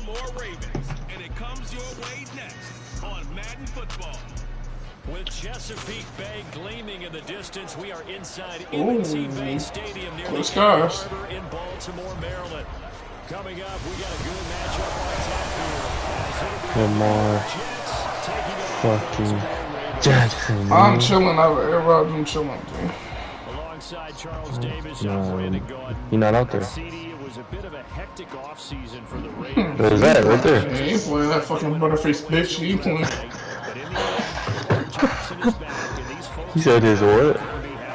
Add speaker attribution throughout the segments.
Speaker 1: Baltimore Ravens, and it comes your way next on Madden Football.
Speaker 2: With Chesapeake Bay gleaming in the distance, we are inside M&T Bank Stadium near the Harbor in Baltimore, Maryland. Coming up, we got a good matchup on tap here.
Speaker 3: Lamar fucking Jackson.
Speaker 4: I'm chilling out of Air I'm chilling, dude.
Speaker 2: Alongside Charles Davis, Brandon Gaudin.
Speaker 3: You're not out there.
Speaker 2: CD, it was a bit of a hectic offseason for the Ravens.
Speaker 3: Where's that? Right there.
Speaker 4: He ain't playing that fucking butterface bitch. He ain't playing.
Speaker 3: He said his what?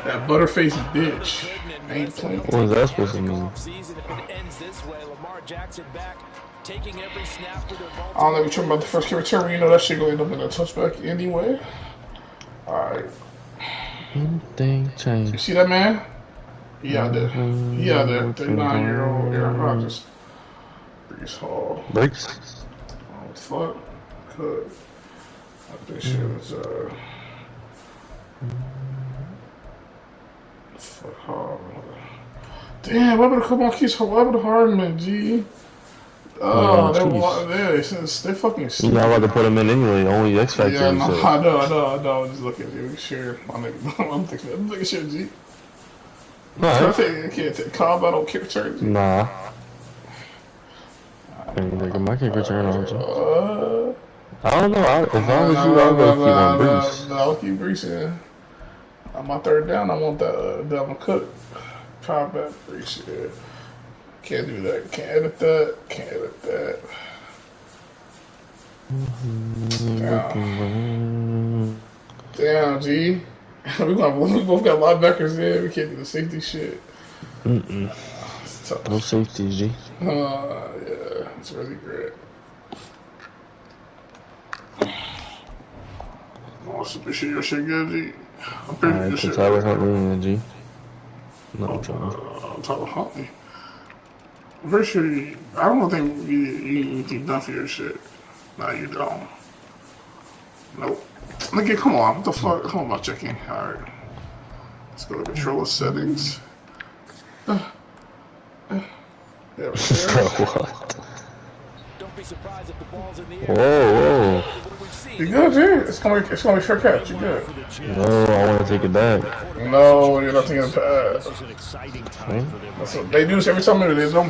Speaker 4: That butterface bitch. I ain't playing.
Speaker 3: What is that supposed to mean?
Speaker 4: I don't know if you're talking about the first kick return. You know that shit gonna end up in a touchback anyway. Alright.
Speaker 3: Anything changed.
Speaker 4: You see that man? He out there. He out there. 39-year-old Aaron Rodgers. Brees Hall.
Speaker 3: Breaks?
Speaker 4: What the fuck? Good. This shit is fuck hard. Damn, why would it come on Keith? Why would Hardman, G? Oh, they fucking stupid.
Speaker 3: You're not about to put him in anyway. Only X Factor.
Speaker 4: Yeah, no, I know. Just look at you. Sure, my nigga. I'm thinking shit, G.
Speaker 3: Nah.
Speaker 4: I can't take Cobb out on kick return, G.
Speaker 3: Nah. I ain't taking my kick return on you. I don't know. As long as you are going to keep on Brees.
Speaker 4: I'll keep Brees in. On my third down, I want that Dalvin Cook. Try back Brees. Yeah. Can't do that. Can't edit that. Can't edit that. Damn, G. We both got linebackers in. We can't do the safety shit.
Speaker 3: No safety, G.
Speaker 4: Yeah. It's really great. Super shit, your shit good, G. I'm pretty good shit.
Speaker 3: Tyler Huntley in, G. No,
Speaker 4: Tyler Huntley. I'm pretty sure I don't think you need anything done for your shit. Nah, you don't. Nope. Nigga, come on. What the fuck? Hold on, I'm checking. Alright. Let's go to controller settings. There we go.
Speaker 3: What? Whoa.
Speaker 4: You good, dude? It's gonna be fair catch. You good?
Speaker 3: No, I want to take it back.
Speaker 4: No, you're not taking a pass. That's what they do this every time.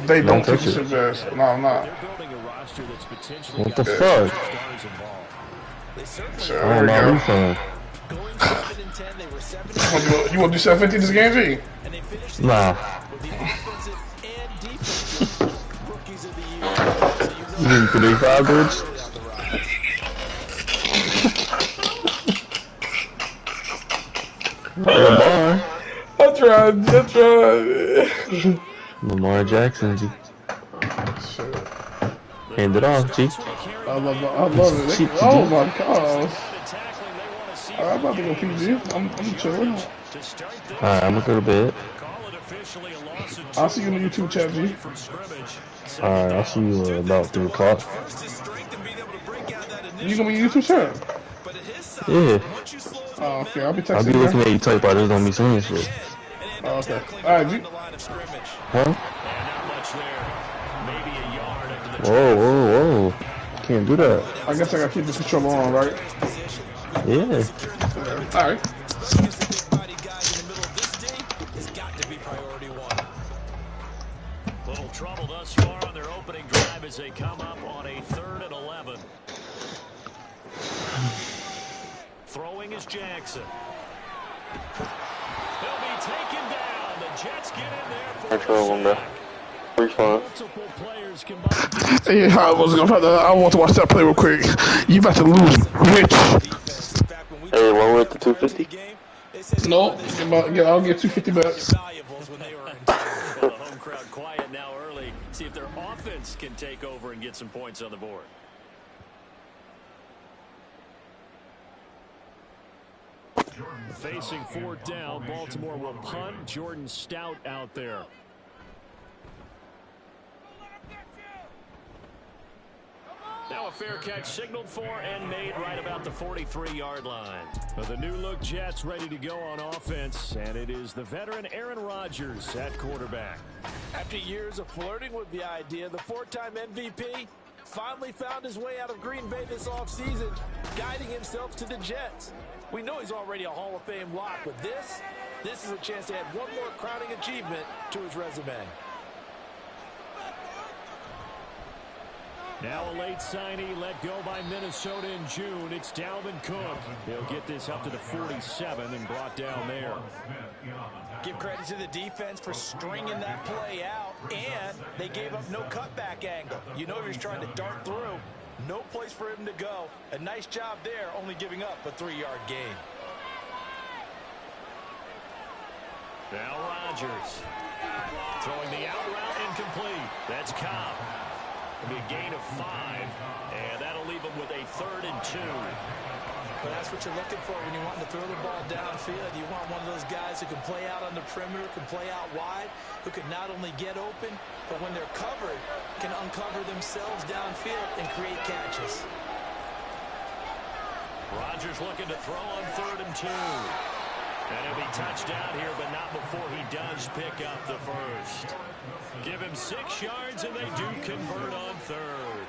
Speaker 4: They don't take shit pass. No, I'm not.
Speaker 3: What the fuck?
Speaker 4: Sure,
Speaker 3: I'm not refund.
Speaker 4: You want to do 750 this game, G?
Speaker 3: Nah. You didn't predict 5 bitch? Lamar.
Speaker 4: I tried.
Speaker 3: Lamar Jackson, G. Hand it off, G.
Speaker 4: I love it. Oh my gosh. I'm about to go PG. I'm chilling.
Speaker 3: Alright, I'm gonna go to bed.
Speaker 4: I'll see you in the YouTube chat, G.
Speaker 3: Alright, I'll see you about 3 o'clock.
Speaker 4: You gonna be in YouTube chat?
Speaker 3: Yeah.
Speaker 4: Oh, okay, I'll be texting.
Speaker 3: I'll be looking at you type out, just don't be saying shit.
Speaker 4: Oh, okay. Alright, G.
Speaker 3: Huh? Whoa. Can't do that.
Speaker 4: I guess I gotta keep the controller on, right?
Speaker 3: Yeah.
Speaker 4: Alright.
Speaker 2: Little trouble thus far on their opening drive as they come up on a 3rd and 11. Throwing is Jackson. He'll be taken down. The Jets get in there for a multiple players combined.
Speaker 4: Hey, I want to watch that play real quick. You about to lose, Rich.
Speaker 3: Hey, what with the 250?
Speaker 4: No, I'll get 250 back.
Speaker 2: The home crowd quiet now early. See if their offense can take over and get some points on the board. Facing 4th down, Baltimore will punt. Jordan Stout out there. Now a fair catch signaled for and made right about the 43-yard line. The new-look Jets ready to go on offense, and it is the veteran Aaron Rodgers at quarterback.
Speaker 5: After years of flirting with the idea, the 4-time MVP finally found his way out of Green Bay this offseason, guiding himself to the Jets. We know he's already a Hall of Fame lock, but this is a chance to add one more crowning achievement to his resume.
Speaker 2: Now a late signee let go by Minnesota in June. It's Dalvin Cook. He'll get this up to the 47 and brought down there.
Speaker 5: Give credit to the defense for stringing that play out, and they gave up no cutback angle. You know he was trying to dart through. No place for him to go. A nice job there, only giving up a 3-yard gain.
Speaker 2: Now Rodgers. Throwing the out route incomplete. That's Cobb. It'll be a gain of 5, and that'll leave him with a 3rd and 2.
Speaker 5: But that's what you're looking for when you want to throw the ball downfield. You want one of those guys who can play out on the perimeter, can play out wide, who can not only get open, but when they're covered, can uncover themselves downfield and create catches.
Speaker 2: Rodgers looking to throw on 3rd and 2. And he'll be touched out here, but not before he does pick up the first. Give him 6 yards, and they do convert on 3rd.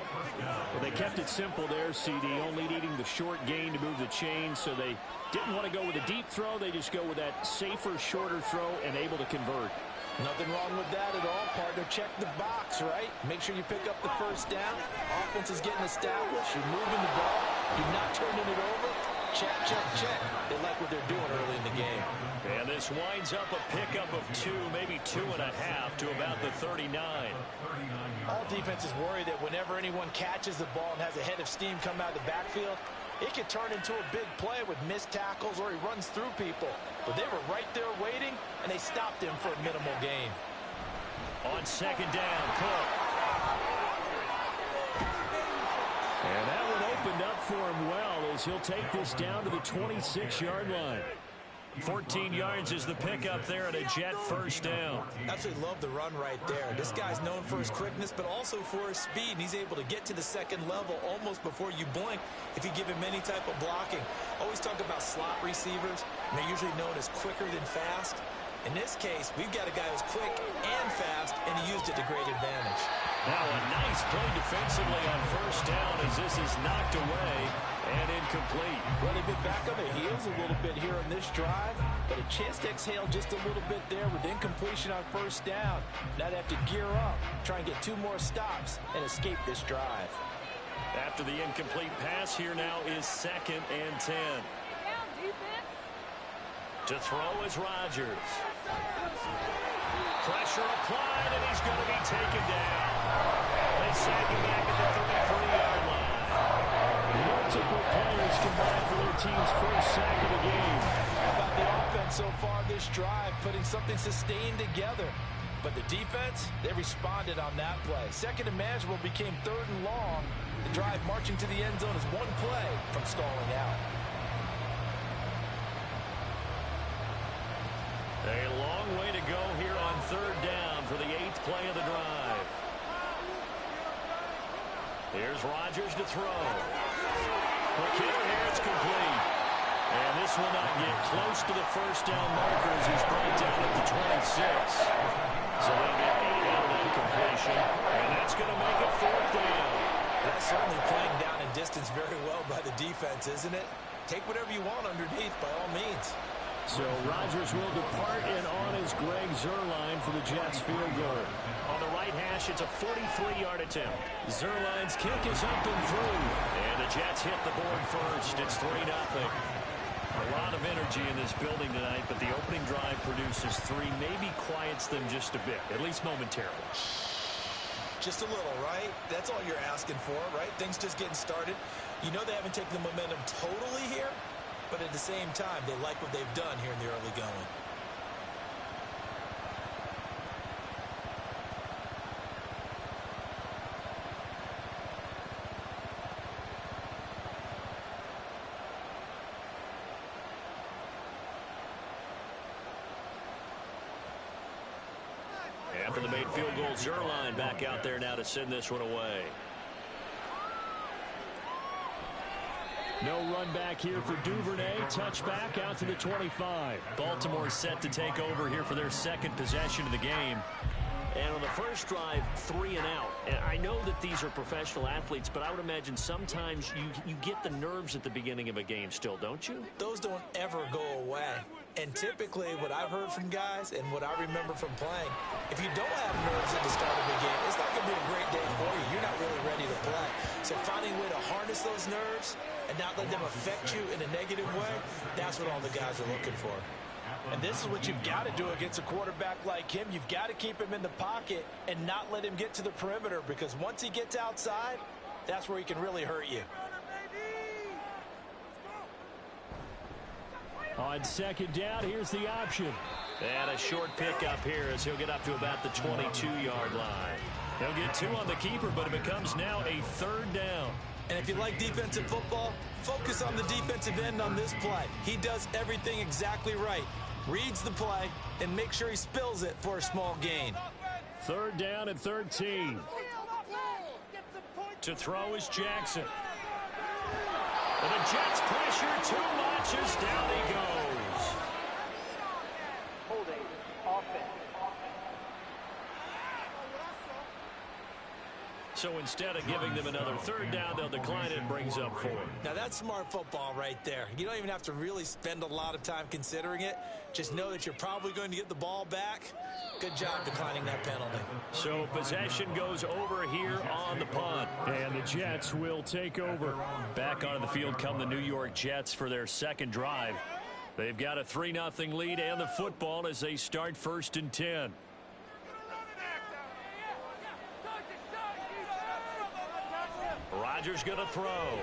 Speaker 2: Well, they kept it simple there, CD, only needing the short gain to move the chains, so they didn't want to go with a deep throw. They just go with that safer, shorter throw and able to convert.
Speaker 5: Nothing wrong with that at all, partner. Check the box, right? Make sure you pick up the first down. Offense is getting established. You're moving the ball. You're not turning it over. Check, check, check. They like what they're doing early in the game.
Speaker 2: And this winds up a pickup of 2, maybe 2.5 to about the 39.
Speaker 5: All defenses worry that whenever anyone catches the ball and has a head of steam come out of the backfield, it could turn into a big play with missed tackles or he runs through people. But they were right there waiting, and they stopped him for a minimal gain.
Speaker 2: On 2nd down, Cook. And that one opened up for him well as he'll take this down to the 26-yard line. 14 yards is the pickup there and a Jet first down.
Speaker 5: Absolutely love the run right there. This guy's known for his quickness, but also for his speed. And he's able to get to the second level almost before you blink if you give him any type of blocking. Always talk about slot receivers, and they're usually known as quicker than fast. In this case, we've got a guy who's quick and fast, and he used it to great advantage.
Speaker 2: Now a nice play defensively on first down as this is knocked away and incomplete.
Speaker 5: Well, they've been back on their heels a little bit here on this drive, but a chance to exhale just a little bit there with incompletion on first down. Now they have to gear up, try and get 2 more stops, and escape this drive.
Speaker 2: After the incomplete pass, here now is 2nd and 10.
Speaker 6: Down, defense.
Speaker 2: To throw is Rodgers. Pressure applied, and he's going to be taken down. They sack him back at the 33-yard line.
Speaker 5: Multiple players combined for their team's first sack of the game. How about the offense so far this drive, putting something sustained together? But the defense, they responded on that play. 2nd and manageable became 3rd and long. The drive marching to the end zone is 1 play from stalling out.
Speaker 2: A long way to go here on 3rd down for the 8th play of the drive. Here's Rodgers to throw. Quick hitter here, it's complete. And this will not get close to the first down marker as he's brought down at the 26. So they'll get 8 out of that completion. And that's going to make it 4th down.
Speaker 5: That's certainly playing down in distance very well by the defense, isn't it? Take whatever you want underneath by all means.
Speaker 2: So Rodgers will depart, and on is Greg Zuerlein for the Jets field goal. On the right hash, it's a 43-yard attempt. Zuerlein's kick is up and through. And the Jets hit the board first. It's 3-0. A lot of energy in this building tonight, but the opening drive produces 3, maybe quiets them just a bit, at least momentarily.
Speaker 5: Just a little, right? That's all you're asking for, right? Things just getting started. You know they haven't taken the momentum totally here, but at the same time, they like what they've done here in the early going.
Speaker 2: After the made field goal, Zuerlein back out there now to send this one away. No run back here for Duvernay. Touchback out to the 25. Baltimore set to take over here for their 2nd possession of the game. And on the first drive, 3 and out. And I know that these are professional athletes, but I would imagine sometimes you get the nerves at the beginning of a game still, don't you?
Speaker 5: Those don't ever go away. And typically, what I've heard from guys and what I remember from playing, if you don't have nerves at the start of the game, it's not going to be a great day for you. You're not really ready to play. So finding a way to harness those nerves and not let them affect you in a negative way, that's what all the guys are looking for.
Speaker 7: And this is what you've got to do against a quarterback like him. You've got to keep him in the pocket and not let him get to the perimeter, because once he gets outside, that's where he can really hurt you.
Speaker 2: On second down, here's the option. And a short pickup here as he'll get up to about the 22-yard line. He'll get 2 on the keeper, but it becomes now a 3rd down.
Speaker 5: And if you like defensive football, focus on the defensive end on this play. He does everything exactly right. Reads the play and makes sure he spills it for a small gain.
Speaker 2: 3rd down and 13. To throw is Jackson. And the Jets pressure too much as down he goes.
Speaker 8: Holding offense.
Speaker 2: So instead of giving them another 3rd down, they'll decline it and brings up 4.
Speaker 5: Now that's smart football right there. You don't even have to really spend a lot of time considering it. Just know that you're probably going to get the ball back. Good job declining that penalty.
Speaker 2: So possession goes over here on the punt. And the Jets will take over. Back onto the field come the New York Jets for their 2nd drive. They've got a 3-0 lead and the football as they start 1st and 10. Rodgers going to throw. And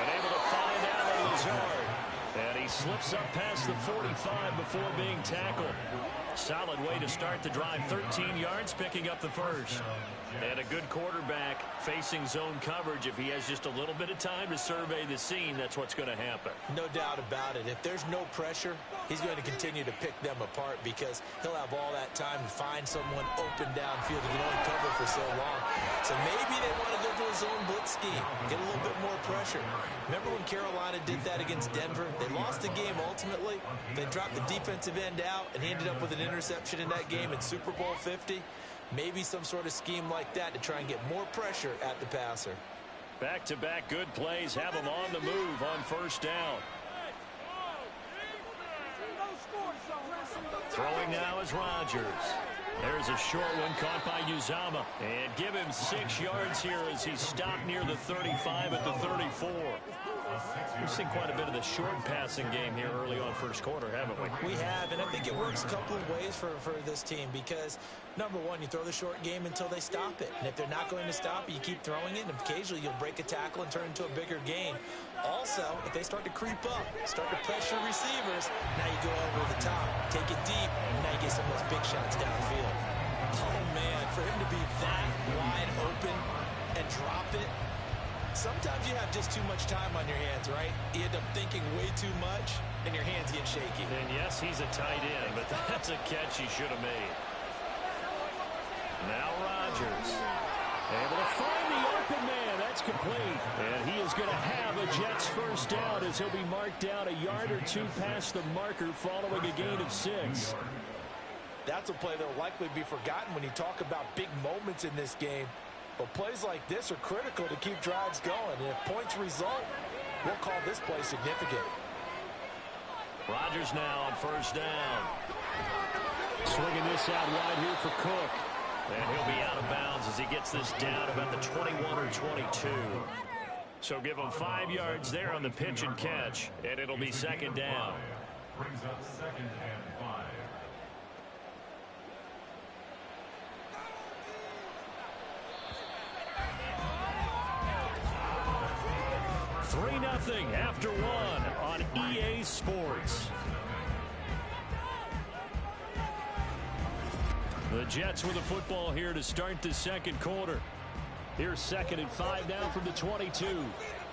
Speaker 2: able to find Allen Lazard. And he slips up past the 45 before being tackled. Solid way to start the drive. 13 yards, picking up the 1st. And a good quarterback facing zone coverage. If he has just a little bit of time to survey the scene, that's what's going to happen.
Speaker 5: No doubt about it. If there's no pressure, he's going to continue to pick them apart because he'll have all that time to find someone open downfield. He can only cover for so long. So maybe they want to go to a zone blitz scheme, get a little bit more pressure. Remember when Carolina did that against Denver? They lost the game ultimately. They dropped the defensive end out and ended up with an interception in that game in Super Bowl 50. Maybe some sort of scheme like that to try and get more pressure at the passer.
Speaker 2: Back-to-back good plays have them on the move on 1st down. Throwing now is Rodgers. There's a short one caught by Uzomah. And give him 6 yards here as he stopped near the 35 at the 34. We've seen quite a bit of the short passing game here early on 1st quarter, haven't we?
Speaker 5: We have, and I think it works a couple of ways for this team because, number one, you throw the short game until they stop it. And if they're not going to stop it, you keep throwing it, and occasionally you'll break a tackle and turn into a bigger gain. Also, if they start to creep up, start to pressure receivers, now you go over the top, take it deep, and now you get some of those big shots downfield. Oh, man, for him to be that wide open and drop it, sometimes you have just too much time on your hands, right? You end up thinking way too much, and your hands get shaky.
Speaker 2: And yes, he's a tight end, but that's a catch he should have made. Now Rodgers. Able to find the open man. That's complete. And he is going to have a Jets 1st down as he'll be marked down a yard or 2 past the marker following a gain of 6.
Speaker 7: That's a play that will likely be forgotten when you talk about big moments in this game. But plays like this are critical to keep drives going. And if points result, we'll call this play significant.
Speaker 2: Rodgers now on 1st down. Swinging this out wide here for Cook. And he'll be out of bounds as he gets this down about the 21 or 22. So give him 5 yards there on the pitch and catch, and it'll be 2nd down.
Speaker 9: Brings up 2nd and 5.
Speaker 2: 3-0 after 1 on EA Sports. The Jets with the football here to start the 2nd quarter. Here's 2nd and 5 now from the 22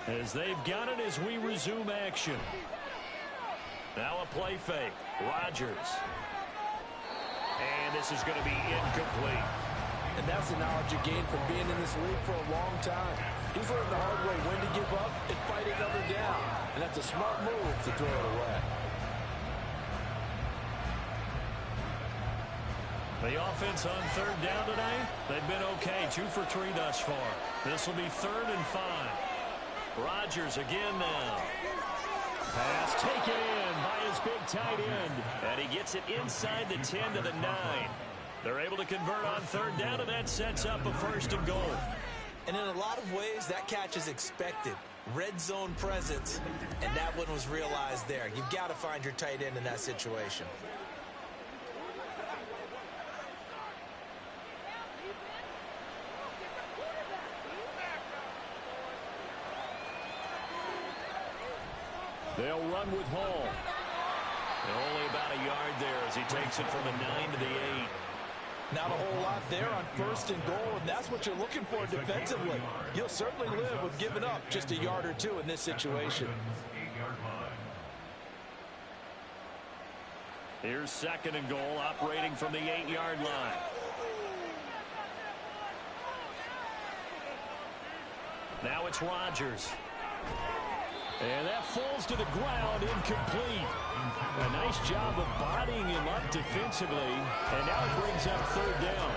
Speaker 2: as they've got it as we resume action. Now a play fake. Rodgers. And this is going to be incomplete.
Speaker 7: And that's the knowledge you gain from being in this league for a long time. He's learned the hard way when to give up and fight another down. And that's a smart move to throw it away.
Speaker 2: The offense on third down tonight, they've been okay. 2 for 3 thus far. This will be 3rd and 5. Rodgers again now. Pass taken in by his big tight end. And he gets it inside the 10 to the 9. They're able to convert on third down, and that sets up a 1st and goal.
Speaker 5: And in a lot of ways, that catch is expected. Red zone presence, and that one was realized there. You've got to find your tight end in that situation.
Speaker 2: They'll run with Hall. And only about a yard there as he takes it from the 9 to the 8.
Speaker 5: Not a whole lot there on 1st and goal, and that's what you're looking for defensively. You'll certainly live with giving up just a yard or 2 in this situation.
Speaker 2: Here's 2nd and goal, operating from the 8-yard line. Now it's Rodgers. And that falls to the ground, incomplete. A nice job of bodying him up defensively. And now it brings up 3rd down.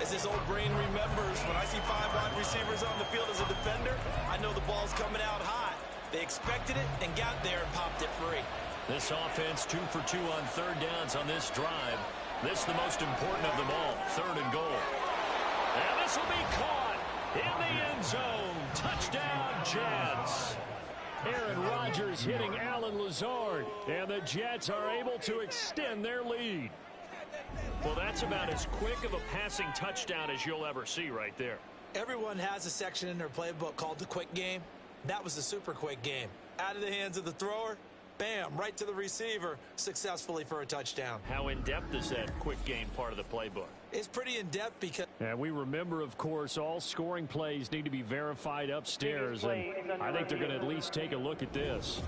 Speaker 5: As his old brain remembers, when I see 5 wide receivers on the field as a defender, I know the ball's coming out hot. They expected it and got there and popped it free.
Speaker 2: This offense 2 for 2 on 3rd downs on this drive. This the most important of them all, 3rd and goal. And this will be caught in the end zone. Touchdown, Jets. Aaron Rodgers hitting Allen Lazard, and the Jets are able to extend their lead. Well, that's about as quick of a passing touchdown as you'll ever see right there.
Speaker 5: Everyone has a section in their playbook called the quick game. That was the super quick game. Out of the hands of the thrower, bam, right to the receiver, successfully for a touchdown.
Speaker 2: How in-depth is that quick game part of the playbook?
Speaker 5: It's pretty in-depth because...
Speaker 2: And we remember, of course, all scoring plays need to be verified upstairs, and I think they're going to at least take a look at this.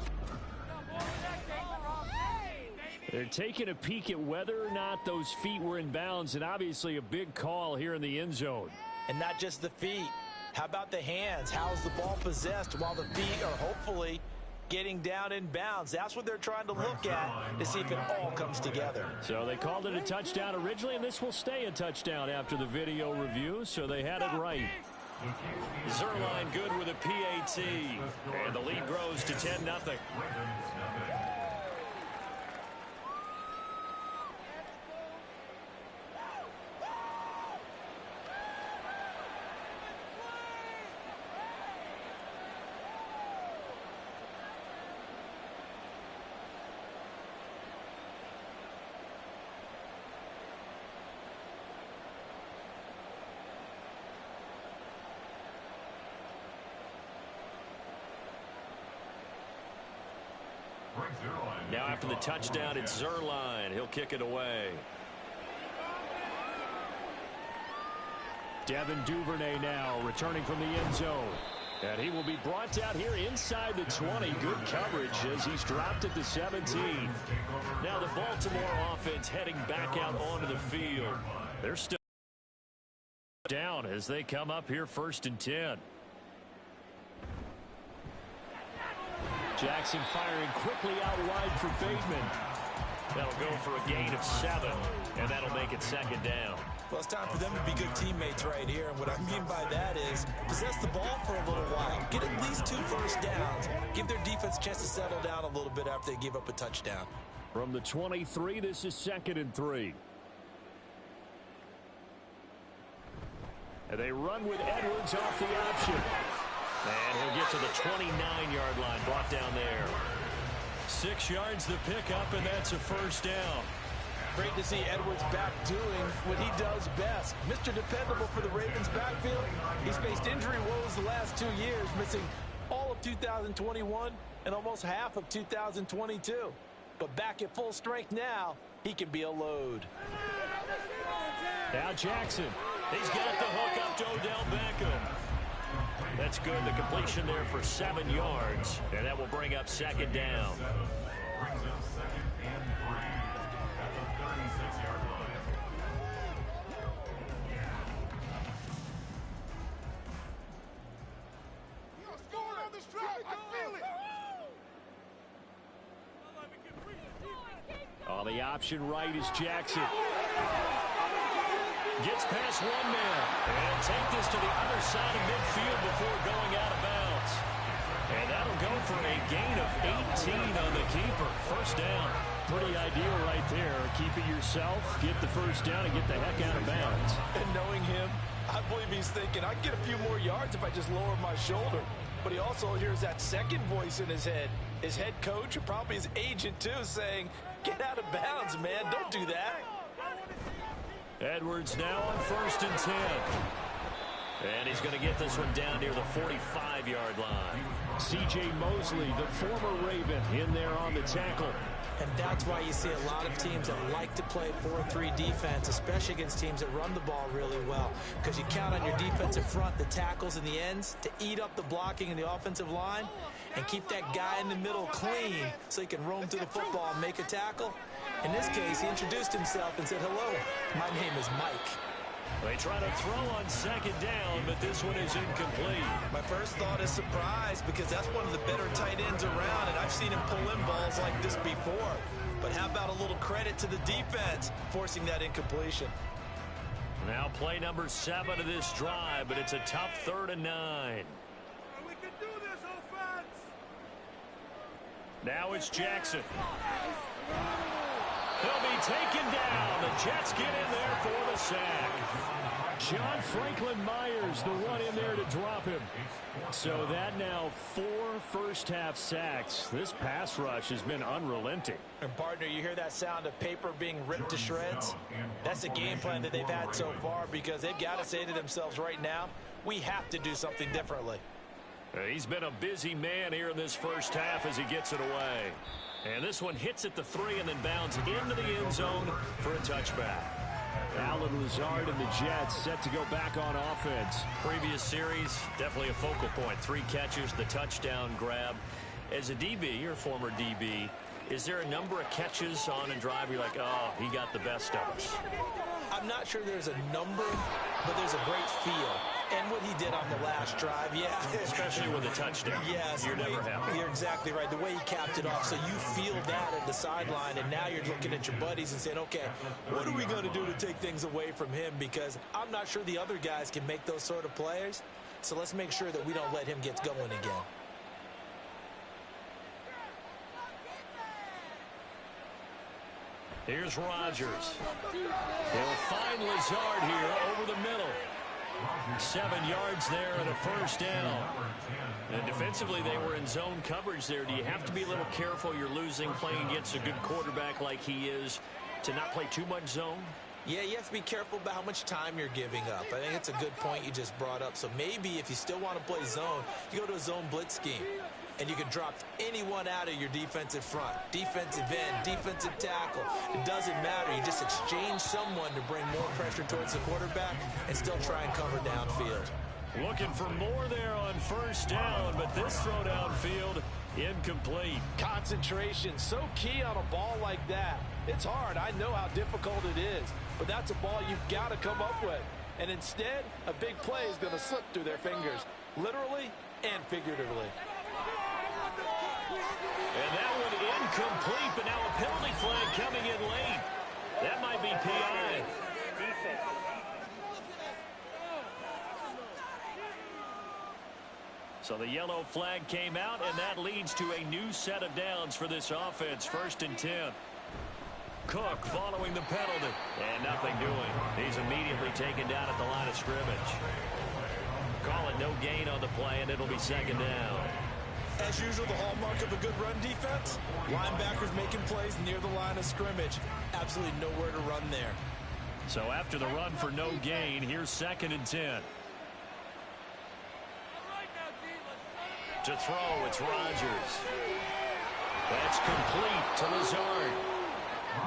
Speaker 2: They're taking a peek at whether or not those feet were in bounds, and obviously a big call here in the end zone.
Speaker 5: And not just the feet. How about the hands? How's the ball possessed while the feet are hopefully getting down in bounds? That's what they're trying to look at to see if it all comes together.
Speaker 2: So they called it a touchdown originally, and this will stay a touchdown after the video review, so they had it right. Zuerlein good with a PAT, and the lead grows to 10-0. Now after the touchdown, it's Zuerlein. He'll kick it away. Devin Duvernay now returning from the end zone. And he will be brought out here inside the 20. Good coverage as he's dropped at the 17. Now the Baltimore offense heading back out onto the field. They're still down as they come up here 1st and 10. Jackson firing quickly out wide for Bateman. That'll go for a gain of 7, and that'll make it 2nd down.
Speaker 5: Well, it's time for them to be good teammates right here, and what I mean by that is possess the ball for a little while, get at least 2 first downs, give their defense a chance to settle down a little bit after they give up a touchdown.
Speaker 2: From the 23, this is 2nd and 3. And they run with Edwards off the option. And he'll get to the 29-yard line, brought down there. 6 yards the pickup, and that's a 1st down.
Speaker 5: Great to see Edwards back doing what he does best. Mr. Dependable for the Ravens backfield. He's faced injury woes the last 2 years, missing all of 2021 and almost half of 2022. But back at full strength now, he can be a load.
Speaker 2: Now Jackson. He's got the hook up to Odell Beckham. That's good. The completion there for 7 yards. And that will bring up 2nd down.
Speaker 9: Brings up 2nd and 3 at the 36-yard line.
Speaker 1: What's going on this drive? I feel it.
Speaker 2: On the option right is Jackson. Gets past one man. And take this to the other side of midfield before going out of bounds. And that'll go for a gain of 18 on the keeper. First down. Pretty ideal right there. Keep it yourself, get the first down, and get the heck out of bounds.
Speaker 5: And knowing him, I believe he's thinking, I can get a few more yards if I just lower my shoulder. But he also hears that second voice in his head. His head coach, and probably his agent too, saying, get out of bounds, man. Don't do that.
Speaker 2: Edwards now on 1st and 10. And he's going to get this one down near the 45-yard line. C.J. Mosley, the former Raven, in there on the tackle.
Speaker 5: And that's why you see a lot of teams that like to play 4-3 defense, especially against teams that run the ball really well. Because you count on your defensive front, the tackles and the ends, to eat up the blocking in the offensive line and keep that guy in the middle clean so he can roam through the football and make a tackle. In this case, he introduced himself and said, hello, my name is Mike.
Speaker 2: They try to throw on 2nd down, but this one is incomplete.
Speaker 5: My first thought is surprise because that's one of the better tight ends around, and I've seen him pull in balls like this before. But how about a little credit to the defense forcing that incompletion?
Speaker 2: Now play number 7 of this drive, but it's a tough 3rd and 9.
Speaker 1: We can do this, offense!
Speaker 2: Now it's Jackson. He'll be taken down. The Jets get in there for the sack. John Franklin Myers, the one in there to drop him. So that now 4 first-half sacks. This pass rush has been unrelenting.
Speaker 5: And, partner, you hear that sound of paper being ripped to shreds? That's the game plan that they've had so far because they've got to say to themselves right now, we have to do something differently.
Speaker 2: He's been a busy man here in this first half as he gets it away. And this one hits at the 3 and then bounds into the end zone for a touchback. Allen Lazard and the Jets set to go back on offense. Previous series, definitely a focal point. 3 catches, the touchdown grab. As a DB, or former DB, is there a number of catches on a drive you're like, oh, he got the best of us?
Speaker 5: I'm not sure there's a number, but there's a great feel. And what he did on the last drive, yeah.
Speaker 2: Especially with a touchdown.
Speaker 5: Yes.
Speaker 2: You're never happy.
Speaker 5: You're exactly right. The way he capped it off, so you feel that at the sideline, and now you're looking at your buddies and saying, okay, what are we going to do to take things away from him? Because I'm not sure the other guys can make those sort of players, so let's make sure that we don't let him get going again.
Speaker 2: Here's Rodgers. He'll find Lazard here over the middle. 7 yards there and a first down. And defensively, they were in zone coverage there. Do you have to be a little careful? You're losing, playing against a good quarterback like he is, to not play too much zone?
Speaker 5: Yeah, you have to be careful about how much time you're giving up. I think it's a good point you just brought up. So maybe if you still want to play zone, you go to a zone blitz scheme. And you can drop anyone out of your defensive front. Defensive end, defensive tackle. It doesn't matter. You just exchange someone to bring more pressure towards the quarterback and still try and cover downfield.
Speaker 2: Looking for more there on first down, but this throw downfield, incomplete.
Speaker 5: Concentration, so key on a ball like that. It's hard. I know how difficult it is. But that's a ball you've got to come up with. And instead, a big play is going to slip through their fingers, literally and figuratively.
Speaker 2: And that one incomplete, but now a penalty flag coming in late. That might be PI. So the yellow flag came out, and that leads to a new set of downs for this offense. 1st and 10. Cook following the penalty. And nothing doing. He's immediately taken down at the line of scrimmage. Call it no gain on the play, and it'll be 2nd down.
Speaker 5: As usual, the hallmark of a good run defense, linebackers making plays near the line of scrimmage. Absolutely nowhere to run there.
Speaker 2: So after the run for no gain, here's 2nd and 10. To throw, it's Rodgers. That's complete to Lazard.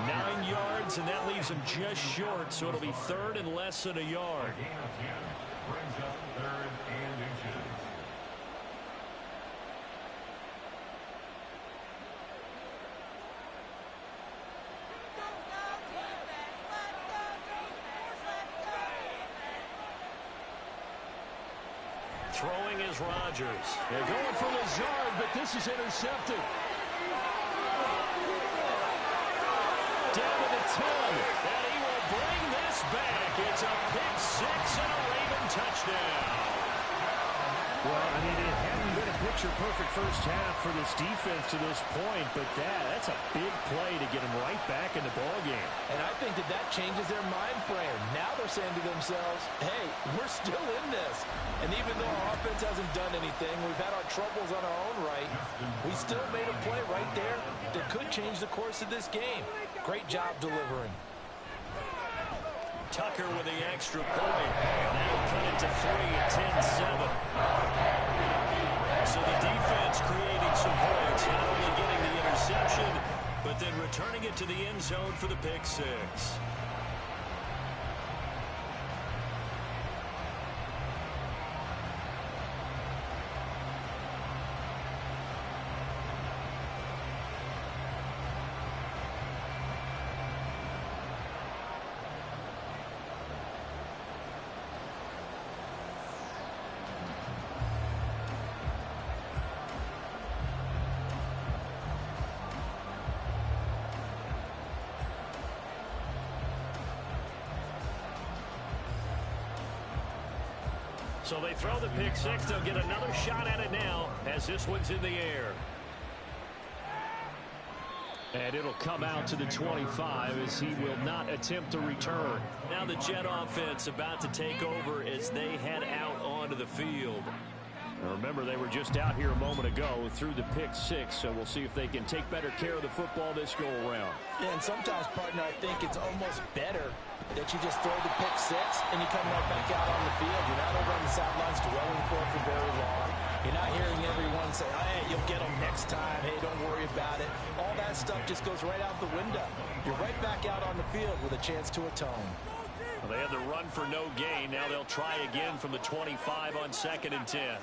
Speaker 2: 9 yards, and that leaves him just short, so it'll be 3rd and less than a yard.
Speaker 9: Brings up 3rd and inches.
Speaker 2: Throwing is Rodgers. They're going for Lazard, but this is intercepted. Down to the 10, and he will break back. It's a pick six and a Raven touchdown. Well, I mean, it hadn't been a picture-perfect first half for this defense to this point, but that's a big play to get them right back in the ballgame.
Speaker 5: And I think that changes their mind frame. Now they're saying to themselves, hey, we're still in this. And even though our offense hasn't done anything, we've had our troubles on our own right, we still made a play right there that could change the course of this game. Great job delivering.
Speaker 2: Tucker with the extra point. That'll cut it to 3 at 10-7. So the defense creating some points, not only getting the interception, but then returning it to the end zone for the pick six. So they throw the pick six. They'll get another shot at it now as this one's in the air. And it'll come out to the 25 as he will not attempt to return. Now the Jet offense about to take over as they head out onto the field. Now remember, they were just out here a moment ago through the pick six, so we'll see if they can take better care of the football this go-around.
Speaker 5: Yeah, and sometimes, partner, I think it's almost better that you just throw the pick six and you come right back out on the field. You're not over on the sidelines dwelling for it for very long. You're not hearing everyone say, hey, you'll get them next time. Hey, don't worry about it. All that stuff just goes right out the window. You're right back out on the field with a chance to atone.
Speaker 2: Well, they had the run for no gain. Now they'll try again from the 25 on 2nd and 10.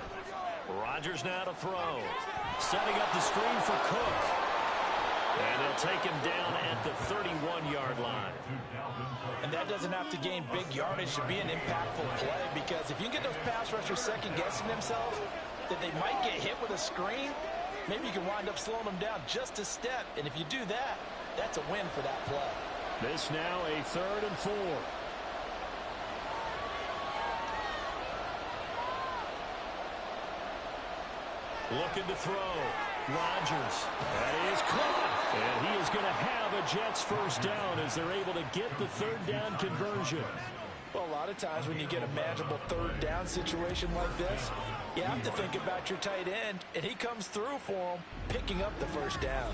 Speaker 2: Rodgers now to throw. Setting up the screen for Cook. And they'll take him down at the 31-yard line.
Speaker 5: And that doesn't have to gain big yardage to be an impactful play, because if you get those pass rushers second-guessing themselves, that they might get hit with a screen, maybe you can wind up slowing them down just a step. And if you do that, that's a win for that play.
Speaker 2: This now a 3rd and 4. Looking to throw. Rodgers. That is caught. And he is going to have a Jets first down as they're able to get the 3rd down conversion.
Speaker 5: Well, a lot of times when you get a manageable 3rd down situation like this, you have to think about your tight end, and he comes through for him, picking up the first down.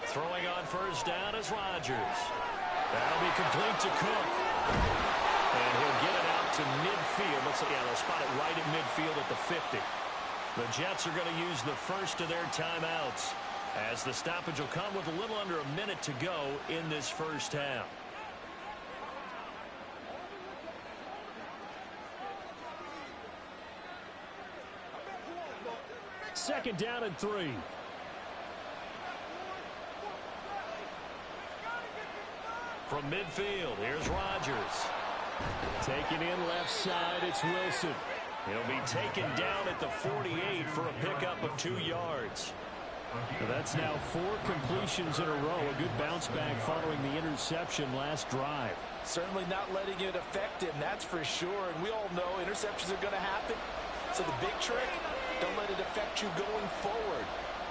Speaker 2: Throwing on first down is Rodgers. That'll be complete to Cook. And he'll get it out to midfield. Looks like, yeah, they'll spot it right at midfield at the 50. The Jets are going to use the first of their timeouts, as the stoppage will come with a little under a minute to go in this first half. Second down and 3. From midfield, here's Rodgers. Taken in left side, it's Wilson. He'll be taken down at the 48 for a pickup of 2 yards. That's now 4 completions in a row. A good bounce back following the interception last drive.
Speaker 5: Certainly not letting it affect him, that's for sure. And we all know interceptions are going to happen. So the big trick, don't let it affect you going forward.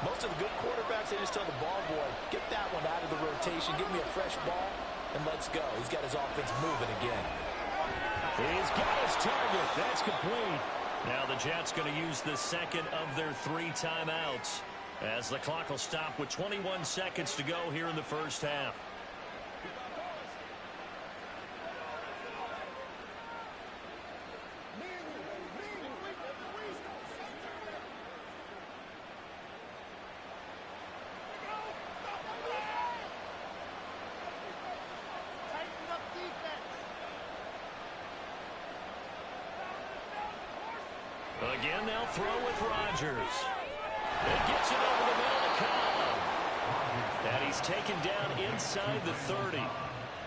Speaker 5: Most of the good quarterbacks, they just tell the ball boy, get that one out of the rotation, give me a fresh ball, and let's go. He's got his offense moving again.
Speaker 2: He's got his target. That's complete. Now the Jets going to use the second of their 3 timeouts, as the clock will stop with 21 seconds to go here in the first half. Again, they'll throw with Rodgers. It gets it over the middle of the column. And he's taken down inside the 30.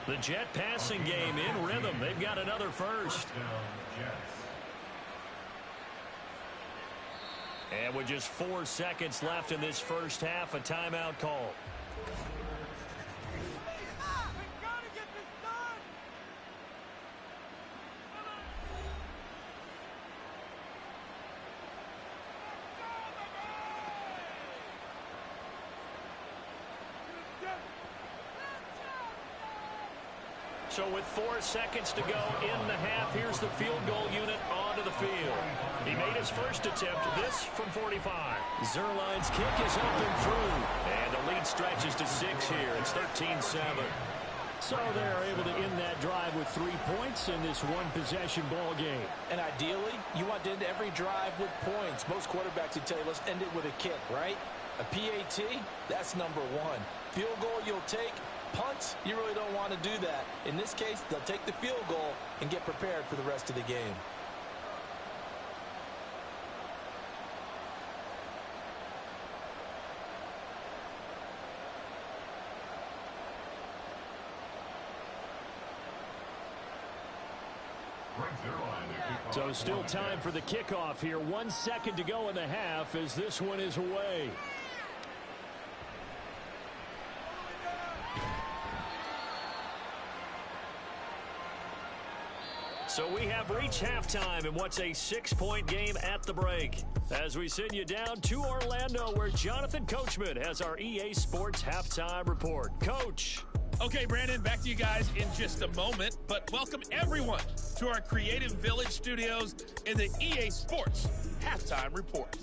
Speaker 2: The Jet passing game in rhythm. They've got another first. And with just 4 seconds left in this first half, a timeout call. So with 4 seconds to go in the half, here's the field goal unit onto the field. He made his first attempt, this from 45. Zuerlein's kick is up and through. And the lead stretches to 6 here. It's 13-7. So they're able to end that drive with 3 points in this one-possession ball game.
Speaker 5: And ideally, you want to end every drive with points. Most quarterbacks would tell you, let's end it with a kick, right? A PAT, that's number 1. Field goal you'll take. Punts, you really don't want to do that. In this case, they'll take the field goal and get prepared for the rest of the game.
Speaker 2: So still time for the kickoff here. 1 second to go in the half as this one is away. So we have reached halftime in what's a 6-point game at the break. As we send you down to Orlando, where Jonathan Coachman has our EA Sports Halftime Report. Coach.
Speaker 1: Okay, Brandon, back to you guys in just a moment. But welcome everyone to our Creative Village studios in the EA Sports Halftime Report.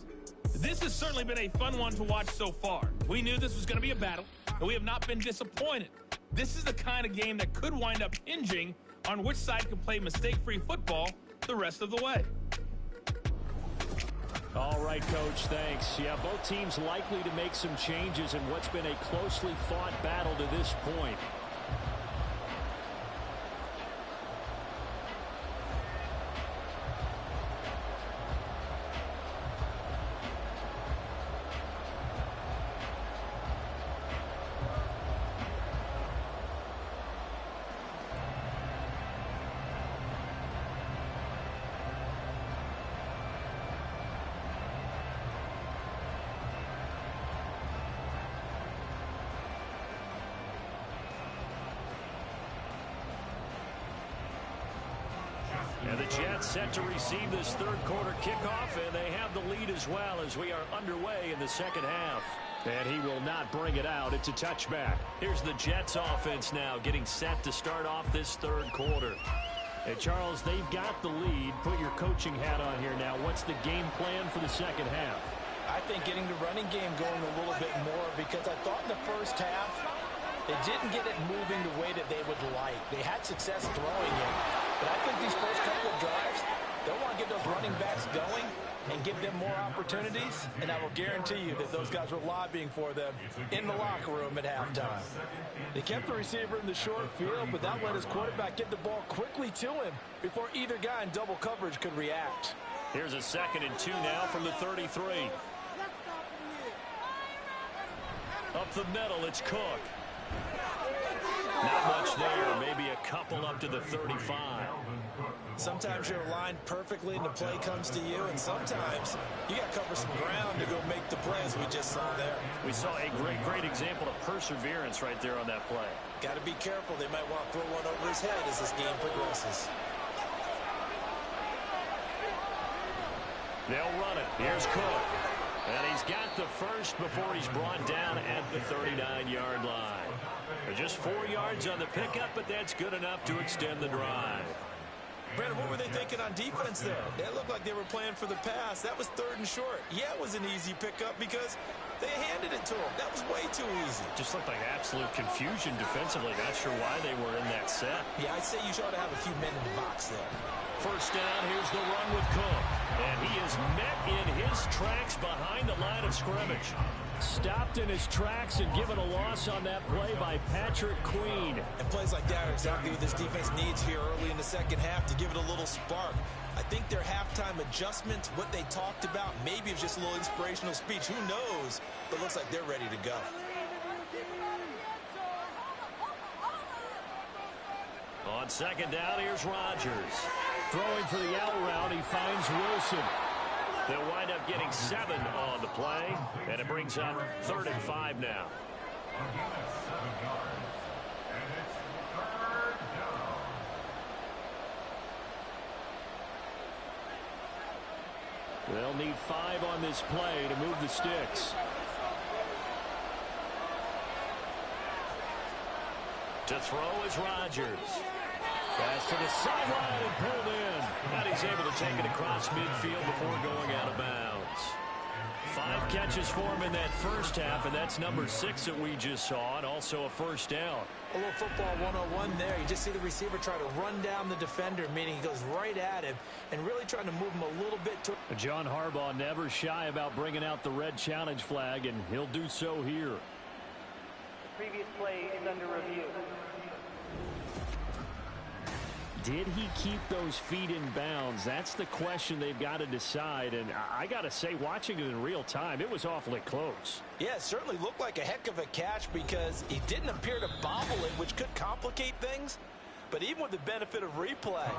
Speaker 1: This has certainly been a fun one to watch so far. We knew this was going to be a battle, and we have not been disappointed. This is the kind of game that could wind up hinging on which side can play mistake-free football the rest of the way.
Speaker 2: All right, Coach, thanks. Yeah, both teams likely to make some changes in what's been a closely fought battle to this point. And the Jets set to receive this third quarter kickoff, and they have the lead as well as we are underway in the second half. And he will not bring it out. It's a touchback. Here's the Jets offense now getting set to start off this third quarter. Hey, Charles, they've got the lead. Put your coaching hat on here now. What's the game plan for the second half?
Speaker 5: I think getting the running game going a little bit more, because I thought in the first half they didn't get it moving the way that they would like. They had success throwing it, but I think these first couple of drives, they'll want to get those running backs going and give them more opportunities, and I will guarantee you that those guys were lobbying for them in the locker room at halftime. They kept the receiver in the short field, but that let his quarterback get the ball quickly to him before either guy in double coverage could react.
Speaker 2: Here's a 2nd and 2 now from the 33. Up the middle, it's Cook. Not much there, maybe a couple up to the 35.
Speaker 5: Sometimes you're aligned perfectly and the play comes to you, and sometimes you got to cover some ground to go make the play, as we just saw there.
Speaker 2: We saw a great example of perseverance right there on that play.
Speaker 5: Got to be careful. They might want to throw one over his head as this game progresses.
Speaker 2: They'll run it. Here's Cook. And he's got the first before he's brought down at the 39-yard line. Just 4 yards on the pickup, but that's good enough to extend the drive.
Speaker 5: Brandon, what were they thinking on defense there? It looked like they were playing for the pass. That was 3rd and short. Yeah, it was an easy pickup because they handed it to him. That was way too easy.
Speaker 2: Just looked like absolute confusion defensively. Not sure why they were in that set.
Speaker 5: Yeah, I'd say you ought to have a few men in the box there.
Speaker 2: First down, here's the run with Cook. And he is met in his tracks behind the line of scrimmage. Stopped in his tracks and given a loss on that play by Patrick Queen.
Speaker 5: And plays like that are exactly what this defense needs here early in the second half to give it a little spark. I think their halftime adjustment, what they talked about, maybe it's just a little inspirational speech. Who knows? But it looks like they're ready to go.
Speaker 2: On second down, here's Rodgers. Throwing for the out route, he finds Wilson. They'll wind up getting 7 on the play, and it brings up 3rd and 5 now.
Speaker 9: Again, it's 7 yards, and it's 3rd down.
Speaker 2: They'll need 5 on this play to move the sticks. To throw is Rodgers. Pass to the sideline and pulled in. And he's able to take it across midfield before going out of bounds. 5 catches for him in that first half, and that's number 6 that we just saw, and also a first down.
Speaker 5: A little football 101 there. You just see the receiver try to run down the defender, meaning he goes right at him and really trying to move him a little bit.
Speaker 2: John Harbaugh never shy about bringing out the red challenge flag, and he'll do so here.
Speaker 8: The previous play is under review.
Speaker 2: Did he keep those feet in bounds? That's the question they've got to decide. And I got to say, watching it in real time, it was awfully close.
Speaker 5: Yeah, it certainly looked like a heck of a catch because he didn't appear to bobble it, which could complicate things. But even with the benefit of replay,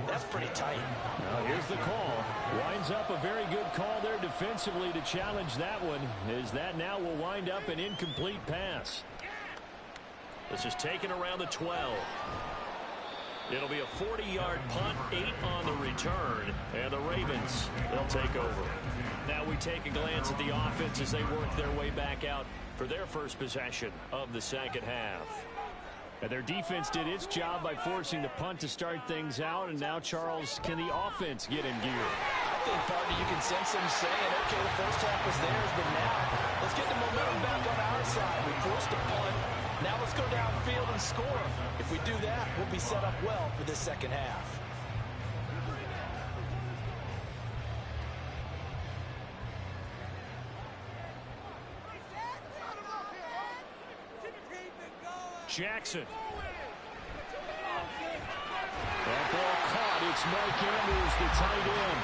Speaker 5: that's pretty tight.
Speaker 2: Now here's the call. Winds up a very good call there defensively to challenge that one, as that now will wind up an incomplete pass. This is taken around the 12. It'll be a 40-yard punt, 8 on the return, and the Ravens, they'll take over. Now we take a glance at the offense as they work their way back out for their first possession of the second half. And their defense did its job by forcing the punt to start things out, and now, Charles, can the offense get in gear?
Speaker 5: I think, partner, you can sense them saying, okay, the first half was theirs, but now let's get the momentum back on our side. We forced a punt. Now let's go downfield and score. If we do that, we'll be set up well for this second half.
Speaker 2: Jackson. That ball caught. It's Mark Andrews, the tight end.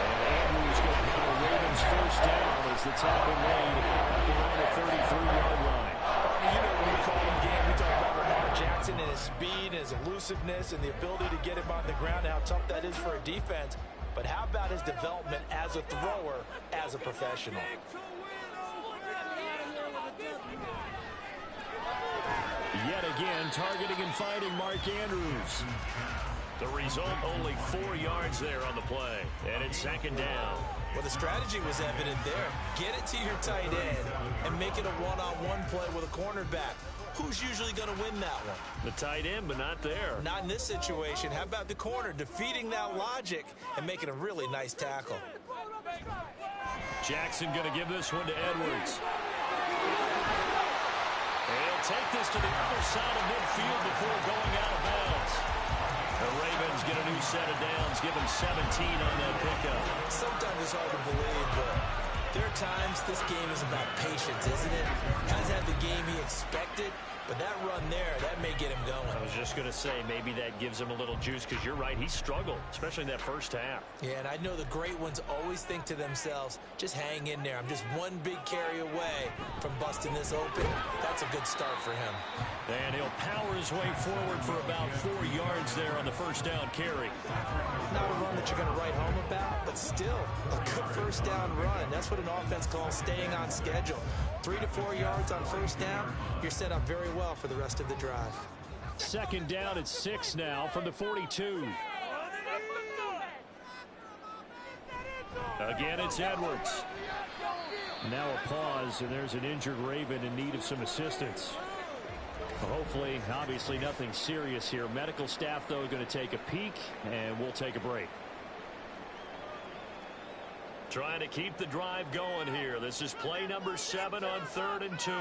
Speaker 2: And Andrews going to have a Ravens first down as the tackle made at the line of 33-yard line.
Speaker 5: You know, when we call him game, we talk about Lamar Jackson and his speed and his elusiveness and the ability to get him on the ground and how tough that is for a defense. But how about his development as a thrower, as a professional?
Speaker 2: Yet again, targeting and finding Mark Andrews. The result, only 4 yards there on the play. And it's second down.
Speaker 5: Well, the strategy was evident there. Get it to your tight end and make it a one-on-one play with a cornerback. Who's usually going to win that one?
Speaker 2: The tight end, but not there.
Speaker 5: Not in this situation. How about the corner defeating that logic and making a really nice tackle?
Speaker 2: Jackson going to give this one to Edwards. He'll take this to the other side of midfield before going out of bounds. The Ravens get a new set of downs, give them 17 on that pickup.
Speaker 5: Sometimes it's hard to believe, but there are times this game is about patience, isn't it? Hasn't had the game he expected, but that run there, that may get him going.
Speaker 2: I was just going to say, maybe that gives him a little juice, because you're right, he struggled, especially in that first half.
Speaker 5: Yeah, and I know the great ones always think to themselves, just hang in there. I'm just one big carry away from busting this open. That's a good start for him.
Speaker 2: And he'll power his way forward for about 4 yards there on the first down carry.
Speaker 5: Not a run that you're going to write home about, but still a good first down run. That's what an offense calls staying on schedule. 3 to 4 yards on first down, you're set up very well for the rest of the drive.
Speaker 2: Second down at 6 now from the 42. Again, it's Edwards. Now a pause, and there's an injured Raven in need of some assistance. Hopefully, obviously nothing serious here. Medical staff, though, going to take a peek, and we'll take a break. Trying to keep the drive going here. This is play number 7 on 3rd and 2.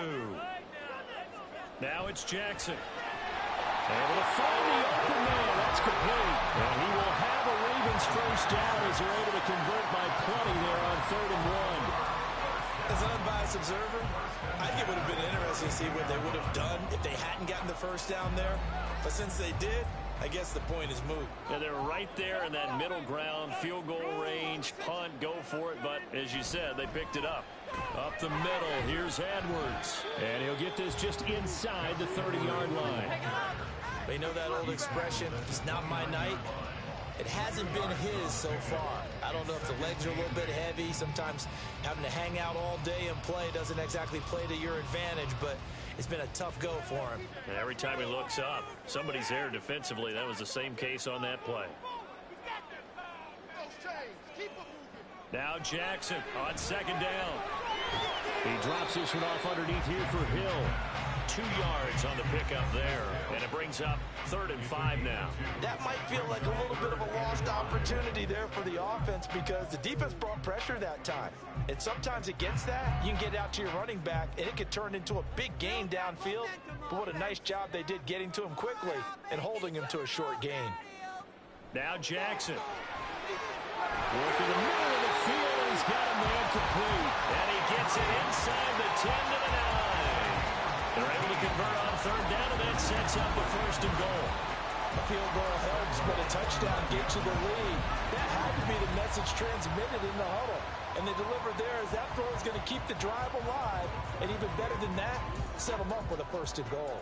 Speaker 2: Now it's Jackson. Able to find the open man. That's complete. And he will have a Ravens first down as they're able to convert by plenty there on 3rd and 1.
Speaker 5: As an unbiased observer, I think it would have been interesting to see what they would have done if they hadn't gotten the first down there. But since they did, I guess the point is moot.
Speaker 2: Yeah, they're right there in that middle ground, field goal range, punt, go for it. But as you said, they picked it up. Up the middle, here's Edwards. And he'll get this just inside the 30-yard line.
Speaker 5: They know that old expression, it's not my night. It hasn't been his so far. I don't know if the legs are a little bit heavy. Sometimes having to hang out all day and play doesn't exactly play to your advantage, but it's been a tough go for him.
Speaker 2: And every time he looks up, somebody's there defensively. That was the same case on that play. Now Jackson on second down. He drops this one off underneath here for Hill. 2 yards on the pickup there, and it brings up 3rd and 5 now.
Speaker 5: That might feel like a little bit of a lost opportunity there for the offense because the defense brought pressure that time. And sometimes against that, you can get out to your running back, and it could turn into a big gain downfield. But what a nice job they did getting to him quickly and holding him to a short gain.
Speaker 2: Now Jackson. Working the middle of the field, and he's got a man complete. And he gets it inside the 10 to the 9. They're able to convert on 3rd down, and that sets up a 1st and goal.
Speaker 5: A field goal helps, but a touchdown gets you the lead. That had to be the message transmitted in the huddle. And they delivered there as that throw is going to keep the drive alive. And even better than that, set them up with a 1st and goal.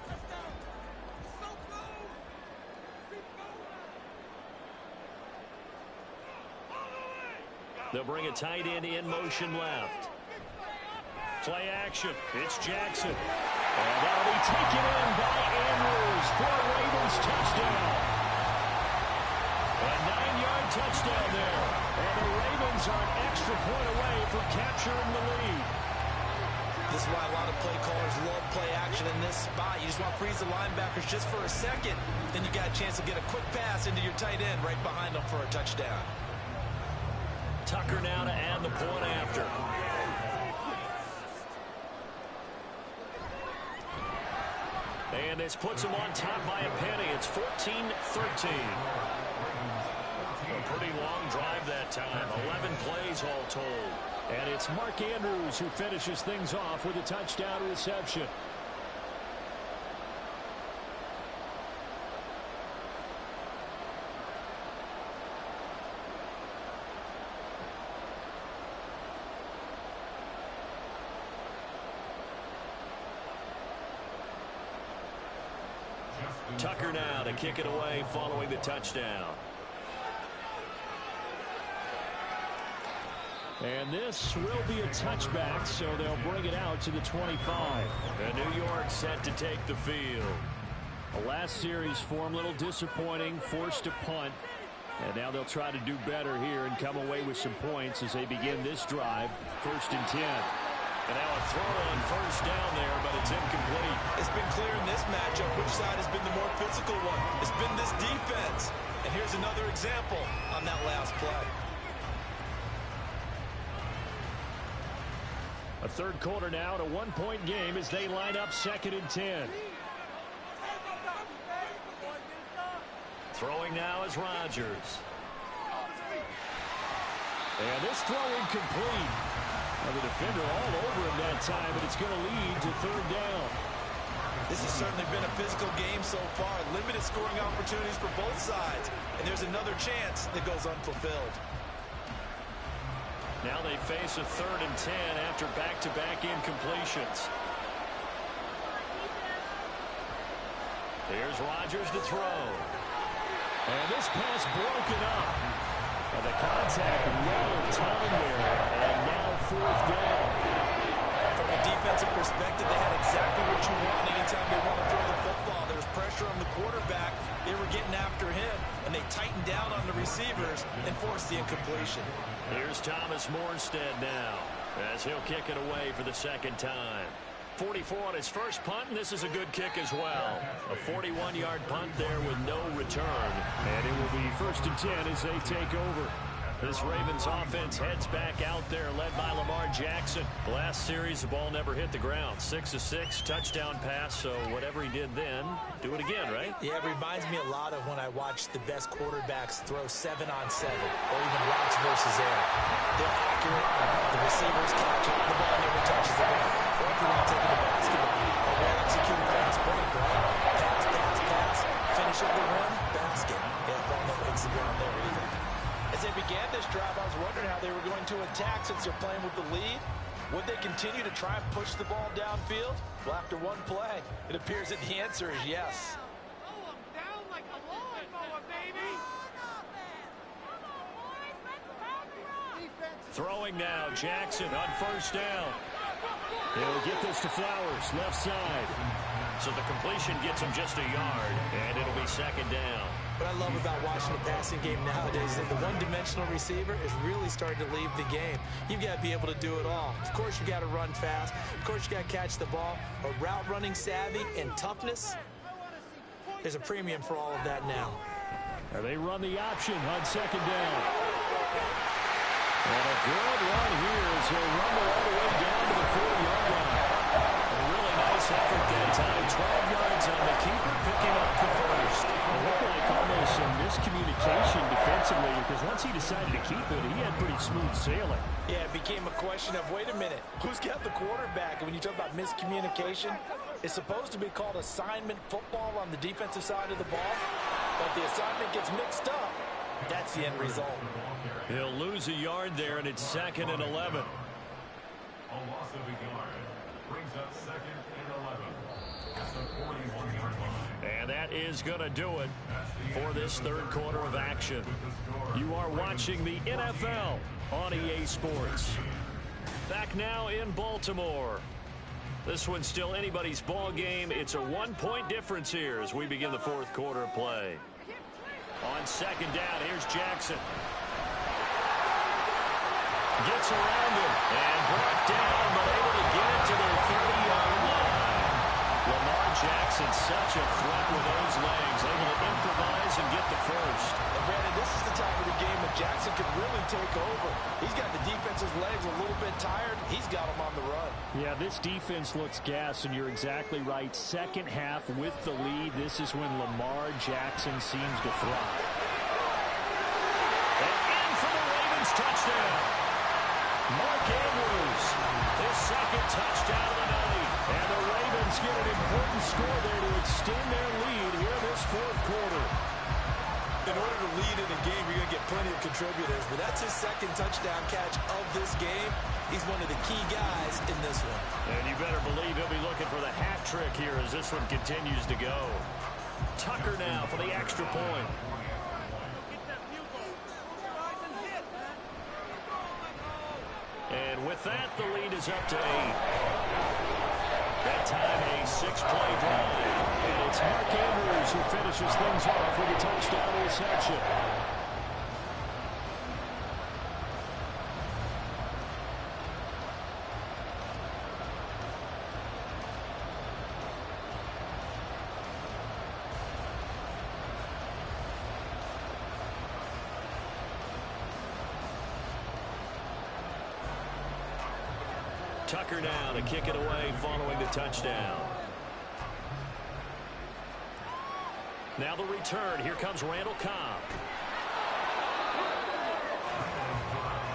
Speaker 2: They'll bring a tight end in motion left. Play action. It's Jackson. And that'll be taken in by Andrews for a Ravens touchdown. A 9-yard touchdown there. And the Ravens are an extra point away from capturing the lead.
Speaker 5: This is why a lot of play callers love play action in this spot. You just want to freeze the linebackers just for a second. Then you got a chance to get a quick pass into your tight end right behind them for a touchdown.
Speaker 2: Tucker now to add the point after. And this puts him on top by a penny. It's 14-13. A pretty long drive that time. 11 plays all told. And it's Mark Andrews who finishes things off with a touchdown reception. Tucker now to kick it away following the touchdown. And this will be a touchback, so they'll bring it out to the 25. And New York set to take the field. The last series for them, a little disappointing, forced to punt. And now they'll try to do better here and come away with some points as they begin this drive, 1st and 10. And now a throw on 1st down there, but it's incomplete.
Speaker 5: It's been clear in this matchup which side has been the more physical one. It's been this defense. And here's another example on that last play.
Speaker 2: A 3rd quarter now at a 1-point game as they line up 2nd and 10. Throwing now is Rodgers. And this throw incomplete. Well, the defender all over him that time, but it's going to lead to 3rd down.
Speaker 5: This has certainly been a physical game so far. Limited scoring opportunities for both sides. And there's another chance that goes unfulfilled.
Speaker 2: Now they face a 3rd and 10 after back-to-back incompletions. Here's Rodgers to throw. And this pass broken up. And the contact well timed there. And now 4th down.
Speaker 5: From a defensive perspective, they had exactly what you want anytime they want to throw the football. There was pressure on the quarterback. They were getting after him, and they tightened down on the receivers and forced the incompletion.
Speaker 2: Here's Thomas Morstead now as he'll kick it away for the 2nd time. 44 on his first punt, and this is a good kick as well. A 41-yard punt there with no return. And it will be 1st and 10 as they take over. This Ravens offense heads back out there, led by Lamar Jackson. Last series, the ball never hit the ground. 6 of 6, touchdown pass, so whatever he did then, do it again, right?
Speaker 5: Yeah, it reminds me a lot of when I watched the best quarterbacks throw 7-on-7, or even routes versus air. They're accurate, the receivers catch it, the ball never touches the ground. Or if you want to take it to basketball, a well-executed fast break, right? Pass, pass, pass, finish at the one, basket. Yeah, the ball never hits the ground there either. As they began this drive, I was wondering how they were going to attack since they're playing with the lead. Would they continue to try and push the ball downfield? Well, after one play, it appears that the answer is yes.
Speaker 2: throwing now. Jackson on first down. He'll get this to Flowers, left side. So the completion gets him just a yard, and it'll be second down.
Speaker 5: What I love about watching the passing game nowadays is that the one-dimensional receiver is really starting to leave the game. You've got to be able to do it all. Of course, you got to run fast. Of course, you got to catch the ball. But route running savvy and toughness, there's a premium for all of that now.
Speaker 2: And they run the option on second down. And a good run here as he'll rumble all the way down to the 4-yard line. A really nice effort that time. 12 yards on the keeper, picking up the first. It looked like almost some miscommunication defensively because once he decided to keep it, he had pretty smooth sailing.
Speaker 5: Yeah, it became a question of, wait a minute, who's got the quarterback? And when you talk about miscommunication, it's supposed to be called assignment football on the defensive side of the ball. But the assignment gets mixed up. That's the end result.
Speaker 2: He'll lose a yard there, and it's 2nd and 11.
Speaker 9: A loss of a yard brings up 2nd and 11. That's a 41-yard line.
Speaker 2: And that is going to do it for this third quarter of action. You are watching the NFL on EA Sports. Back now in Baltimore. This one's still anybody's ball game. It's a 1-point difference here as we begin the fourth quarter of play. On second down, here's Jackson. Gets around him and brought down, but able to get it to their 30-yard line. Lamar Jackson, such a threat with those legs, able to improvise and get the first.
Speaker 5: And Brandon, this is the time of the game when Jackson can really take over. He's got the defense's legs a little bit tired. He's got them on the run.
Speaker 2: Yeah, this defense looks gassed, and you're exactly right. Second half with the lead, this is when Lamar Jackson seems to thrive. And in for the Ravens touchdown. Mark Andrews, his second touchdown of the night. And the Ravens get an important score there to extend their lead here in this fourth quarter.
Speaker 5: In order to lead in a game, you're going to get plenty of contributors. But that's his second touchdown catch of this game. He's one of the key guys in this one.
Speaker 2: And you better believe he'll be looking for the hat trick here as this one continues to go. Tucker now for the extra point. And with that, the lead is up to 8. That time, a 6-play drive. And it's Mark Andrews who finishes things off with a touchdown reception. Tucker now to kick it away following the touchdown. Now the return. Here comes Randall Cobb.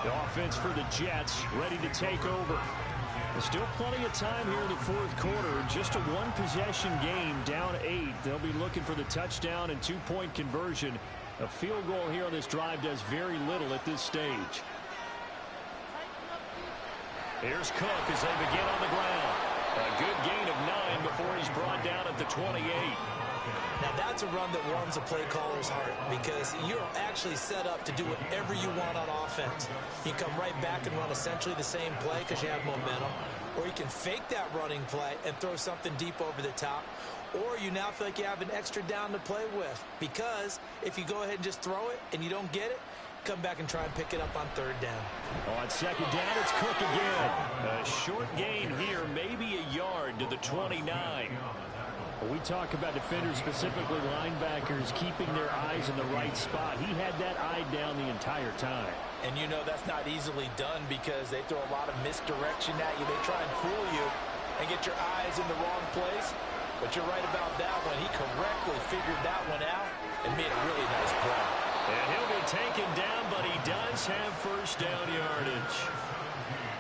Speaker 2: The offense for the Jets ready to take over. There's still plenty of time here in the fourth quarter. Just a one-possession game, down 8. They'll be looking for the touchdown and two-point conversion. A field goal here on this drive does very little at this stage. Here's Cook as they begin on the ground. A good gain of 9 before he's brought down at the 28.
Speaker 5: Now that's a run that warms a play caller's heart because you're actually set up to do whatever you want on offense. You can come right back and run essentially the same play because you have momentum, or you can fake that running play and throw something deep over the top, or you now feel like you have an extra down to play with because if you go ahead and just throw it and you don't get it, come back and try and pick it up on third down.
Speaker 2: On second down, it's Cook again. A short gain here, maybe a yard to the 29. We talk about defenders, specifically linebackers, keeping their eyes in the right spot. He had that eye down the entire time.
Speaker 5: And you know that's not easily done because they throw a lot of misdirection at you. They try and fool you and get your eyes in the wrong place. But you're right about that one. He correctly figured that one out and made a really nice play.
Speaker 2: And he'll be taken down, but he does have first down yardage.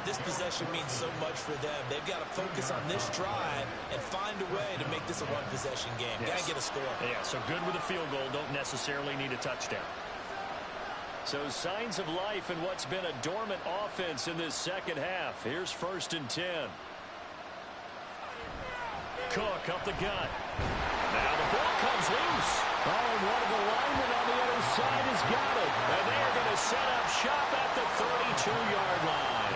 Speaker 5: This possession means so much for them. They've got to focus on this drive and find a way to make this a one-possession game.
Speaker 2: Yes.
Speaker 5: Got to get a score.
Speaker 2: Yeah, so good with a field goal. Don't necessarily need a touchdown. So signs of life in what's been a dormant offense in this second half. Here's 1st and 10. Cook up the gut. Now the ball comes comes loose. Oh, and one of the linemen on the other side has got it. And they are going to set up shop at the 32-yard line.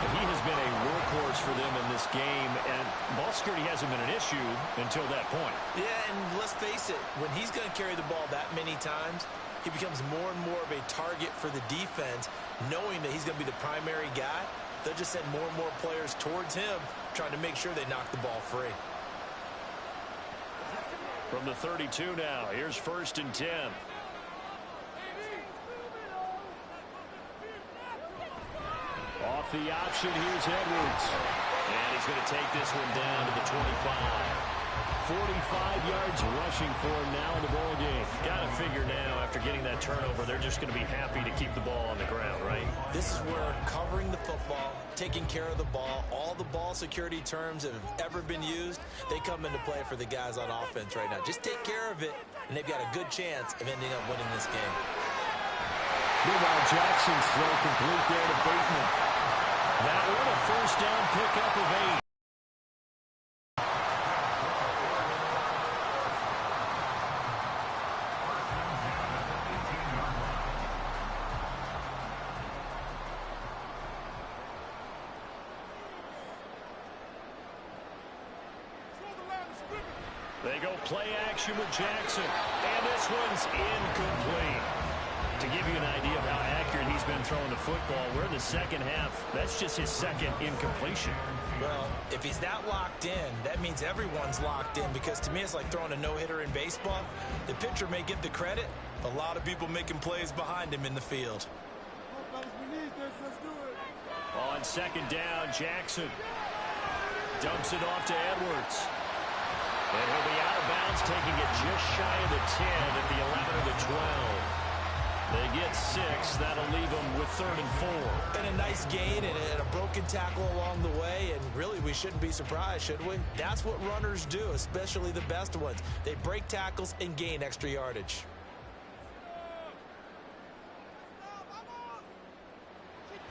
Speaker 2: And he has been a workhorse for them in this game, and ball security hasn't been an issue until that point.
Speaker 5: Yeah, and let's face it, when he's going to carry the ball that many times, he becomes more and more of a target for the defense, knowing that he's going to be the primary guy. They'll just send more and more players towards him, trying to make sure they knock the ball free.
Speaker 2: From the 32 now, here's 1st and 10. Off the option, here's Edwards. And he's going to take this one down to the 25. 45 yards rushing for him now in the ball game. Got to figure now, after getting that turnover, they're just going to be happy to keep the ball on the ground, right?
Speaker 5: This is where covering the football, taking care of the ball, all the ball security terms that have ever been used, they come into play for the guys on offense right now. Just take care of it, and they've got a good chance of ending up winning this game.
Speaker 2: Meanwhile, Jackson's throw complete there to Bateman. That one a 1st down pickup of 8. They go play action with Jackson, and this one's incomplete. To give you an idea of how accurate he's been throwing the football, we're in the second half. That's just his 2nd incompletion.
Speaker 5: Well, if he's that locked in, that means everyone's locked in, because to me it's like throwing a no-hitter in baseball. The pitcher may get the credit, a lot of people making plays behind him in the field.
Speaker 2: On 2nd down, Jackson dumps it off to Edwards. And he'll be out of bounds, taking it just shy of the 10 at the 11 of the 12. They get 6. That'll leave them with 3rd and 4.
Speaker 5: And a nice gain and a broken tackle along the way, and really we shouldn't be surprised, should we? That's what runners do, especially the best ones. They break tackles and gain extra yardage.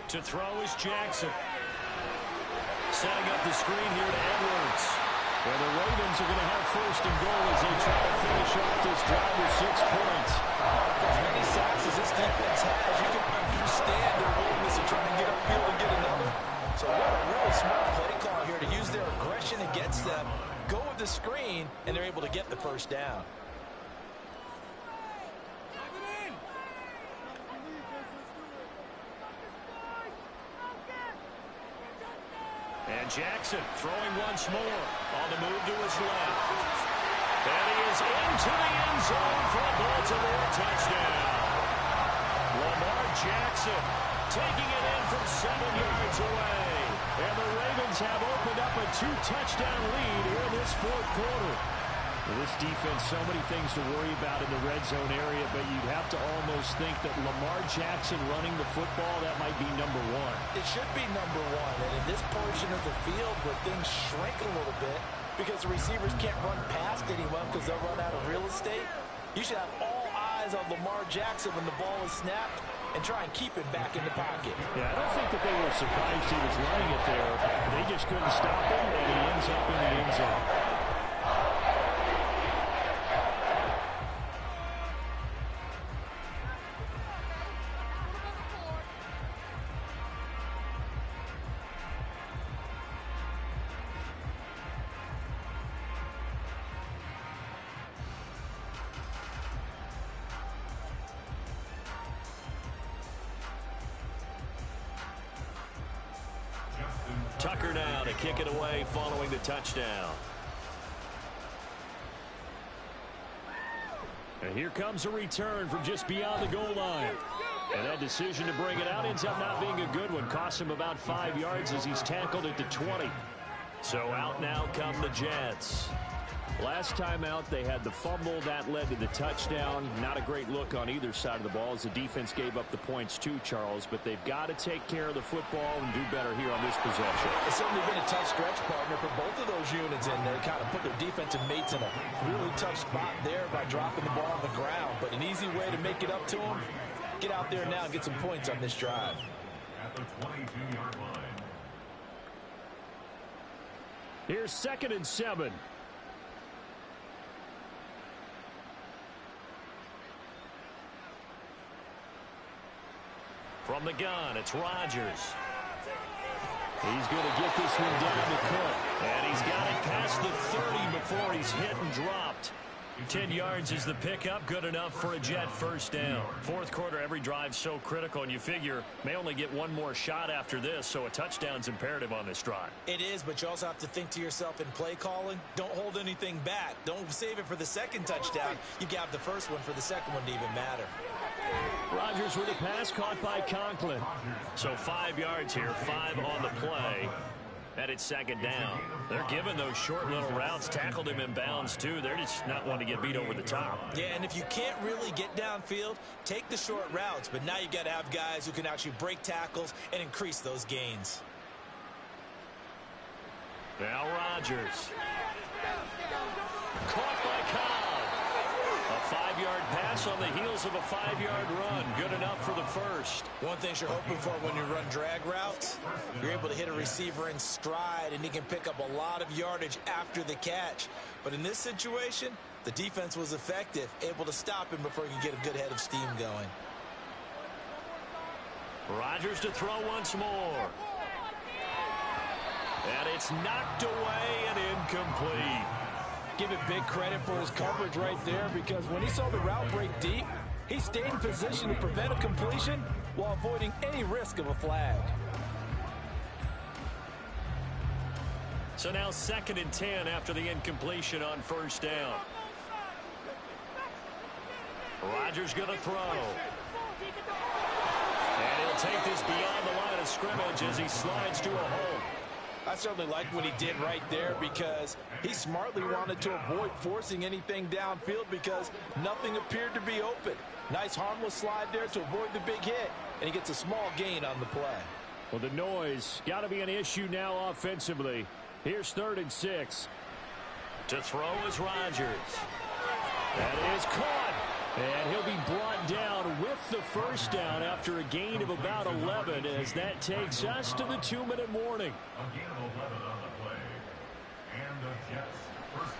Speaker 2: To throw is Jackson. Setting up the screen here to Edwards. Well, the Ravens are going to have 1st and goal as they try to finish off this drive with 6 points.
Speaker 5: As many sacks as this defense has, you can understand their willingness to try and get upfield and get another. So what a really smart play call here to use their aggression against them, go with the screen, and they're able to get the 1st down.
Speaker 2: And Jackson throwing once more on the move to his left. And he is into the end zone for a Baltimore touchdown. Lamar Jackson taking it in from 7 yards away. And the Ravens have opened up a 2-touchdown lead here in this 4th quarter. This defense, so many things to worry about in the red zone area, but you'd have to almost think that Lamar Jackson running the football, that might be number 1.
Speaker 5: It should be number 1, and in this portion of the field where things shrink a little bit because the receivers can't run past anyone because they'll run out of real estate, you should have all eyes on Lamar Jackson when the ball is snapped and try and keep him back in the pocket.
Speaker 2: Yeah, I don't think that they were surprised he was running it there. They just couldn't stop him, and he ends up in the end zone. Tucker now to kick it away following the touchdown. And here comes a return from just beyond the goal line. And that decision to bring it out ends up not being a good one. Cost him about 5 yards as he's tackled at the 20. So out now come the Jets. Last time out, they had the fumble. That led to the touchdown. Not a great look on either side of the ball as the defense gave up the points too, Charles. But they've got to take care of the football and do better here on this possession.
Speaker 5: It's certainly been a tough stretch, partner, for both of those units in there. Kind of put their defensive mates in a really tough spot there by dropping the ball on the ground. But an easy way to make it up to them, get out there now and get some points on this drive.
Speaker 9: At the 22-yard line.
Speaker 2: Here's 2nd and 7. From the gun, it's Rodgers. He's going to get this one down to Cook. And he's got it past the 30 before he's hit and dropped. 10 yards is the pickup, good enough for a Jet first down. Fourth quarter, every drive so critical, and you figure may only get one more shot after this, so a touchdown's imperative on this drive.
Speaker 5: It is, but you also have to think to yourself in play calling, don't hold anything back. Don't save it for the second touchdown. You got the first one for the second one to even matter.
Speaker 2: Rodgers with a pass caught by Conklin. So 5 yards here, 5 on the play. And it's second down. They're giving those short little routes. Tackled him in bounds, too. They're just not wanting to get beat over the top.
Speaker 5: Yeah, and if you can't really get downfield, take the short routes. But now you got to have guys who can actually break tackles and increase those gains.
Speaker 2: Now Rodgers. Caught by Cobb. A 5-yard pass on the heels of a 5-yard run. Good enough for the first.
Speaker 5: One thing you're hoping for when you run drag routes, you're able to hit a receiver in stride, and he can pick up a lot of yardage after the catch. But in this situation, the defense was effective, able to stop him before he could get a good head of steam going.
Speaker 2: Rodgers to throw once more. And it's knocked away and incomplete.
Speaker 7: Give it big credit for his coverage right there, because when he saw the route break deep, he stayed in position to prevent a completion while avoiding any risk of a flag.
Speaker 2: So now 2nd and 10 after the incompletion on first down. Rodgers going to throw. And he'll take this beyond the line of scrimmage as he slides to a hole.
Speaker 7: I certainly like what he did right there, because he smartly wanted to avoid forcing anything downfield because nothing appeared to be open. Nice harmless slide there to avoid the big hit, and he gets a small gain on the play.
Speaker 2: Well, the noise got to be an issue now offensively. Here's 3rd and 6. To throw is Rodgers. That is caught. And he'll be brought down with the first down after a gain of about 11, as that takes us to the 2-minute warning.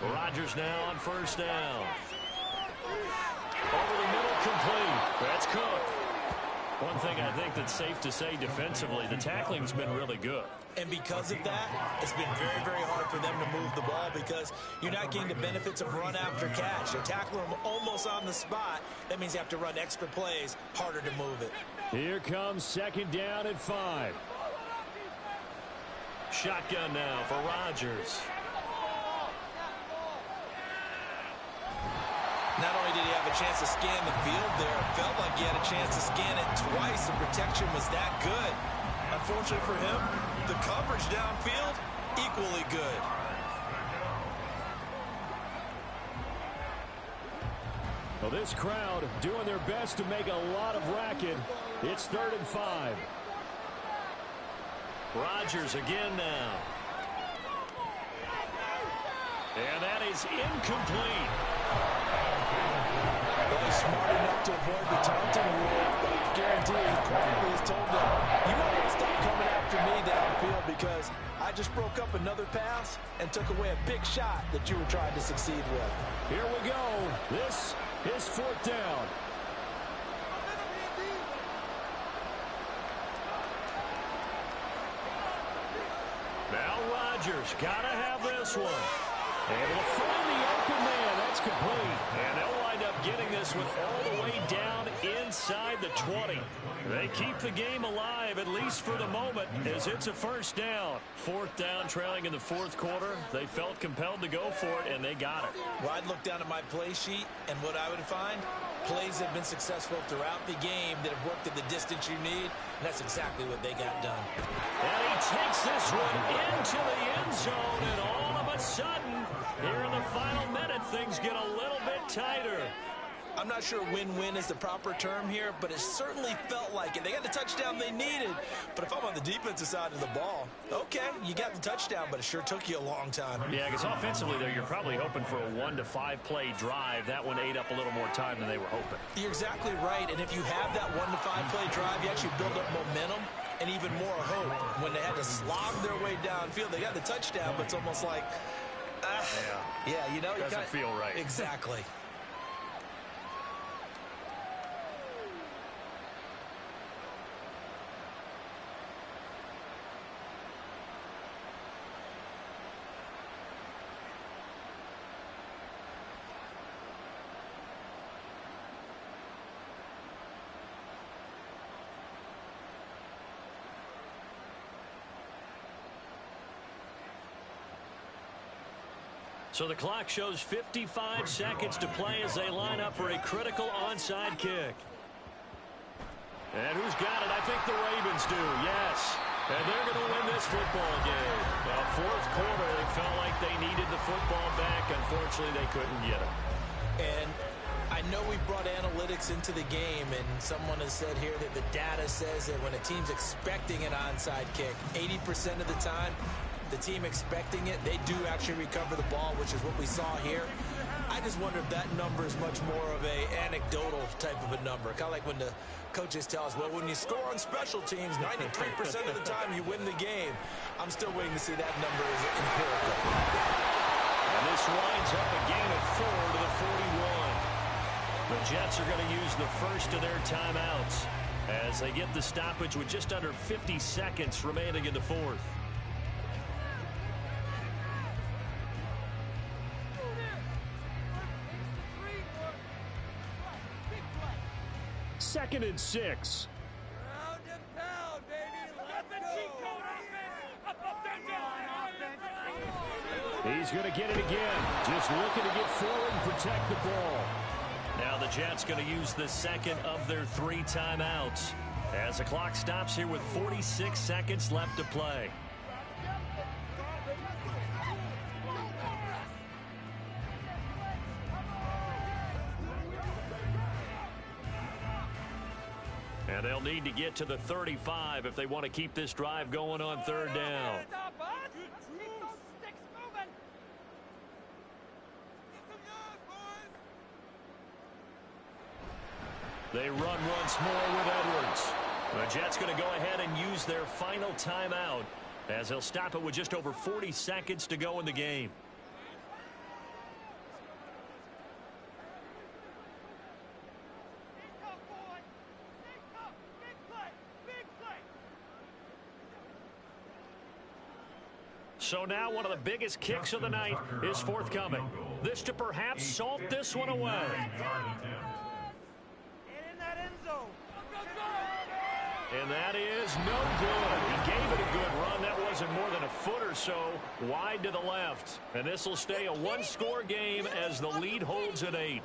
Speaker 2: Rodgers now on first down. Over the middle, complete. That's Cook. One thing I think that's safe to say defensively, the tackling's been really good.
Speaker 5: And because of that, it's been very, very hard for them to move the ball, because you're not getting the benefits of run after catch. They tackle them almost on the spot. That means you have to run extra plays, harder to move it.
Speaker 2: Here comes 2nd down at 5. Shotgun now for Rodgers.
Speaker 5: Not only did he have a chance to scan the field there, it felt like he had a chance to scan it twice. The protection was that good. Unfortunately for him, the coverage downfield, equally good.
Speaker 2: Well, this crowd doing their best to make a lot of racket. It's 3rd and 5. Rodgers again now. And that is incomplete.
Speaker 7: Well, he's smart enough to avoid the taunting rule, but I guarantee he quietly has told them, you might want to stop coming after me downfield, because I just broke up another pass and took away a big shot that you were trying to succeed with.
Speaker 2: Here we go. This is 4th down. Now Rodgers got to have this one. And will find the open man. That's complete. And they'll wind up getting this one all the way down inside the 20. They keep the game alive, at least for the moment, as it's a first down. 4th down, trailing in the 4th quarter. They felt compelled to go for it, and they got it.
Speaker 5: Well, I'd look down at my play sheet, and what I would find, plays have been successful throughout the game that have worked at the distance you need, and that's exactly what they got done.
Speaker 2: And he takes this one into the end zone, and all of a sudden, here in the final minute, things get a little bit tighter.
Speaker 5: I'm not sure win-win is the proper term here, but it certainly felt like it. They got the touchdown they needed, but if I'm on the defensive side of the ball, okay, you got the touchdown, but it sure took you a long time.
Speaker 2: Yeah, because offensively, though, you're probably hoping for a 1 to 5 play drive. That one ate up a little more time than they were hoping.
Speaker 5: You're exactly right, and if you have that 1 to 5 play drive, you actually build up momentum and even more hope. When they had to slog their way downfield, they got the touchdown, but it's almost like, yeah, you know,
Speaker 2: doesn't
Speaker 5: you
Speaker 2: feel right.
Speaker 5: Exactly.
Speaker 2: So the clock shows 55 seconds to play as they line up for a critical onside kick. And who's got it? I think the Ravens do, yes. And they're going to win this football game. Now, fourth quarter, they felt like they needed the football back. Unfortunately, they couldn't get it.
Speaker 5: And I know we brought analytics into the game, and someone has said here that the data says that when a team's expecting an onside kick, 80% of the time, the team expecting it, they do actually recover the ball, which is what we saw here. I just wonder if that number is much more of a anecdotal type of a number. Kind of like when the coaches tell us, well, when you score on special teams, 93% of the time you win the game. I'm still waiting to see that number is empirical.
Speaker 2: And this winds up a gain of 4 to the 41. The Jets are going to use the first of their timeouts as they get the stoppage with just under 50 seconds remaining in the fourth. Second and 6.
Speaker 6: Round and pound, baby. Let's go.
Speaker 2: He's going to get it again. Just looking to get forward and protect the ball. Now the Jets going to use the second of their 3 timeouts as the clock stops here with 46 seconds left to play. And they'll need to get to the 35 if they want to keep this drive going on third down. They run once more with Edwards. The Jets going to go ahead and use their final timeout as they'll stop it with just over 40 seconds to go in the game. So now one of the biggest kicks of the night is forthcoming. This to perhaps salt this one away. And that is no good. He gave it a good run. That wasn't more than a foot or so wide to the left. And this will stay a one-score game as the lead holds at 8.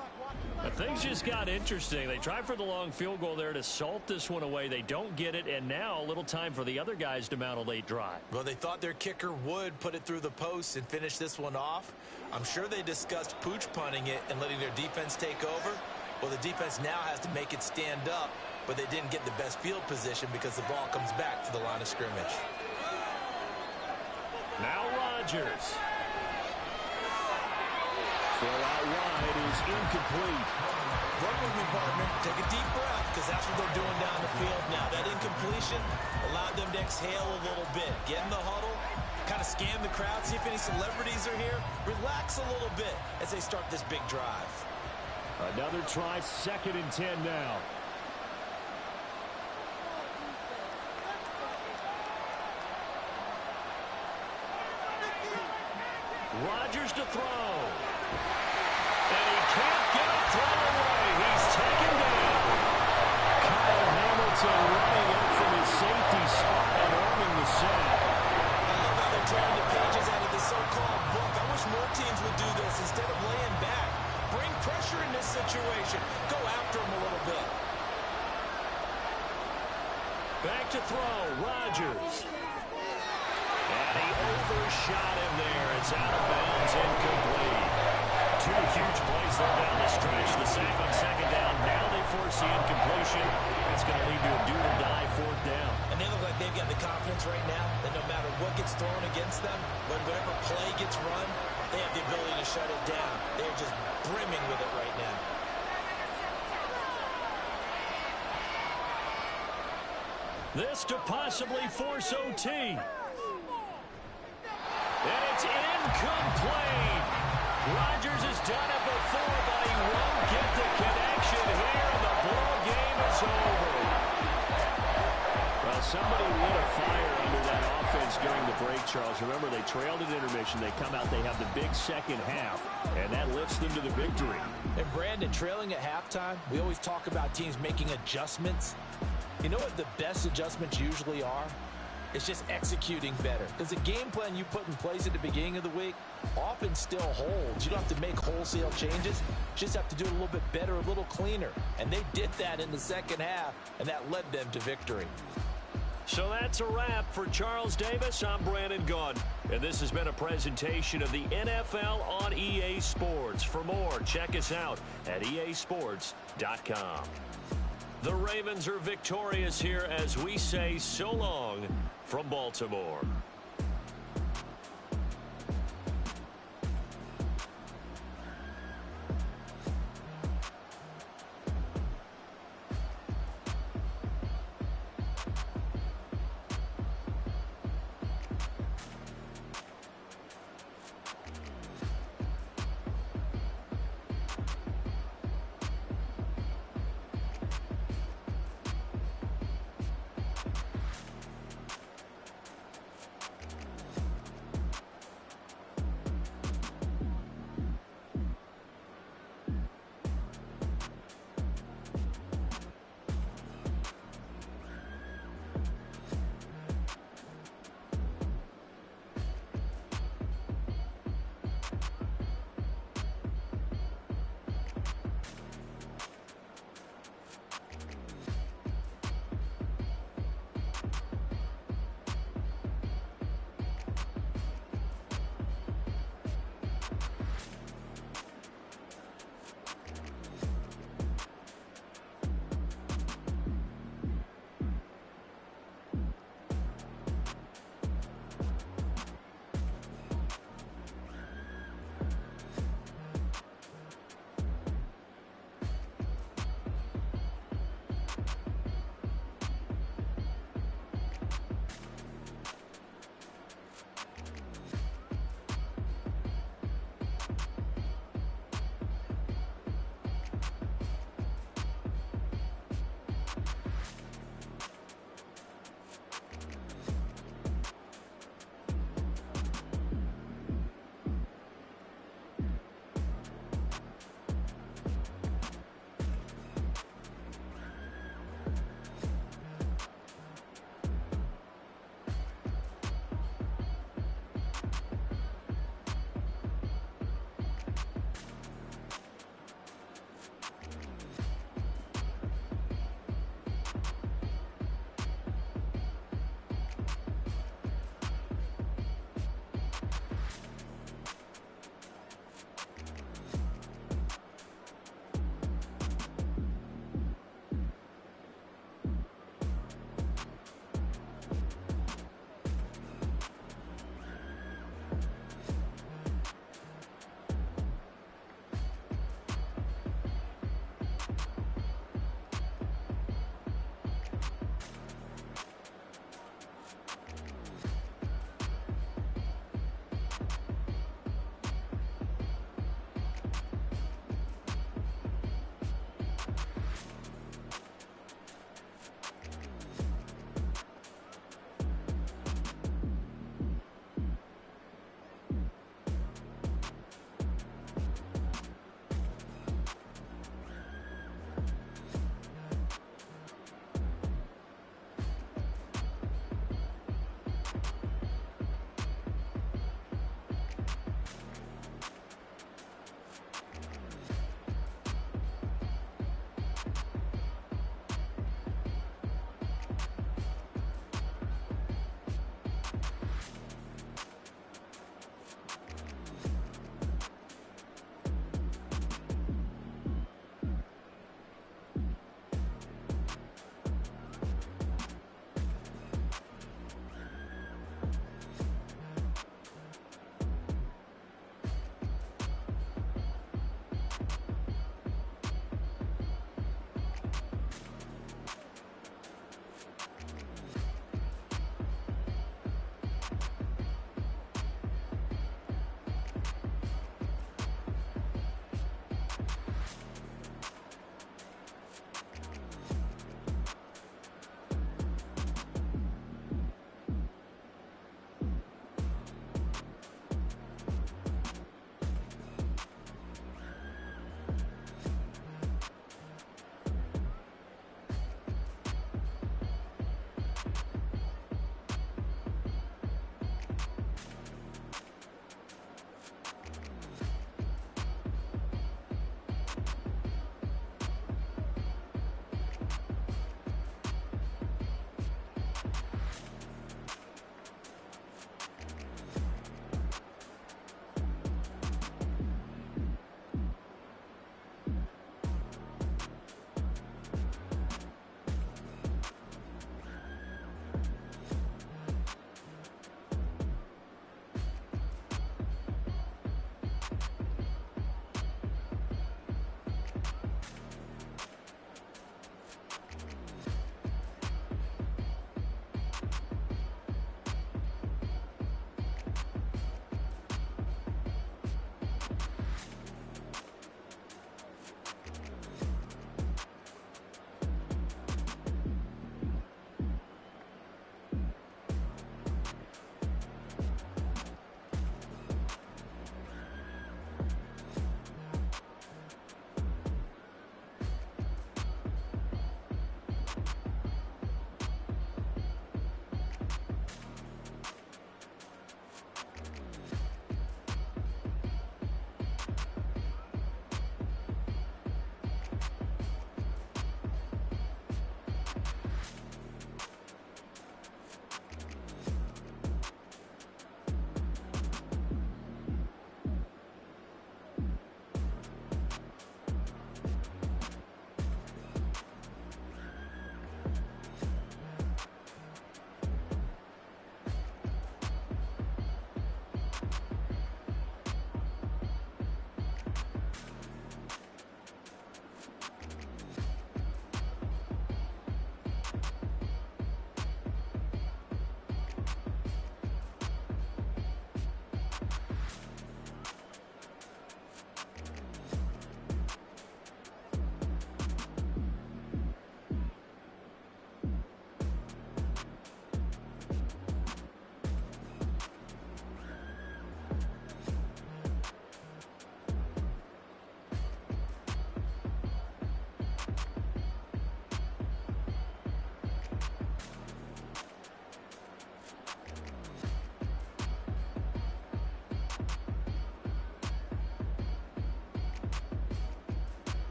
Speaker 2: But things just got interesting. They tried for the long field goal there to salt this one away. They don't get it, and now a little time for the other guys to mount a late drive.
Speaker 5: Well, they thought their kicker would put it through the post and finish this one off. I'm sure they discussed pooch punting it and letting their defense take over. Well, the defense now has to make it stand up, but they didn't get the best field position because the ball comes back to the line of scrimmage.
Speaker 2: Now Rodgers. Throw out wide is incomplete.
Speaker 5: Run with me, partner. Take a deep breath because that's what they're doing down the field now. That incompletion allowed them to exhale a little bit. Get in the huddle, kind of scan the crowd, see if any celebrities are here. Relax a little bit as they start this big drive.
Speaker 2: Another try, 2nd and 10 now. Rodgers to throw. And he can't get a throw away. He's taken down. Kyle Hamilton running up from his safety spot and earning the sack.
Speaker 5: I love how they're tearing the pages out of the so-called book. I wish more teams would do this instead of laying back. Bring pressure in this situation. Go after him a little bit.
Speaker 2: Back to throw. Rodgers. And he overshot him there. It's out of bounds, incomplete. 2 huge plays there down the stretch. The sack on 2nd down. Now they force the incompletion. It's going to lead to a do-or-die 4th down.
Speaker 5: And they look like they've got the confidence right now that no matter what gets thrown against them, whatever play gets run, they have the ability to shut it down. They're just brimming with it right now.
Speaker 2: This to possibly force OT. And it's incomplete. Rodgers has done it before, but he won't get the connection here, and the ball game is over. Well, somebody lit a fire under that offense during the break, Charles. Remember, they trailed at intermission. They come out, they have the big second half, and that lifts them to the victory.
Speaker 5: And Brandon, trailing at halftime, we always talk about teams making adjustments. You know what the best adjustments usually are? It's just executing better. Because the game plan you put in place at the beginning of the week often still holds. You don't have to make wholesale changes. You just have to do it a little bit better, a little cleaner. And they did that in the second half, and that led them to victory.
Speaker 2: So that's a wrap for Charles Davis. I'm Brandon Gunn, and this has been a presentation of the NFL on EA Sports. For more, check us out at easports.com. The Ravens are victorious here as we say so long from Baltimore.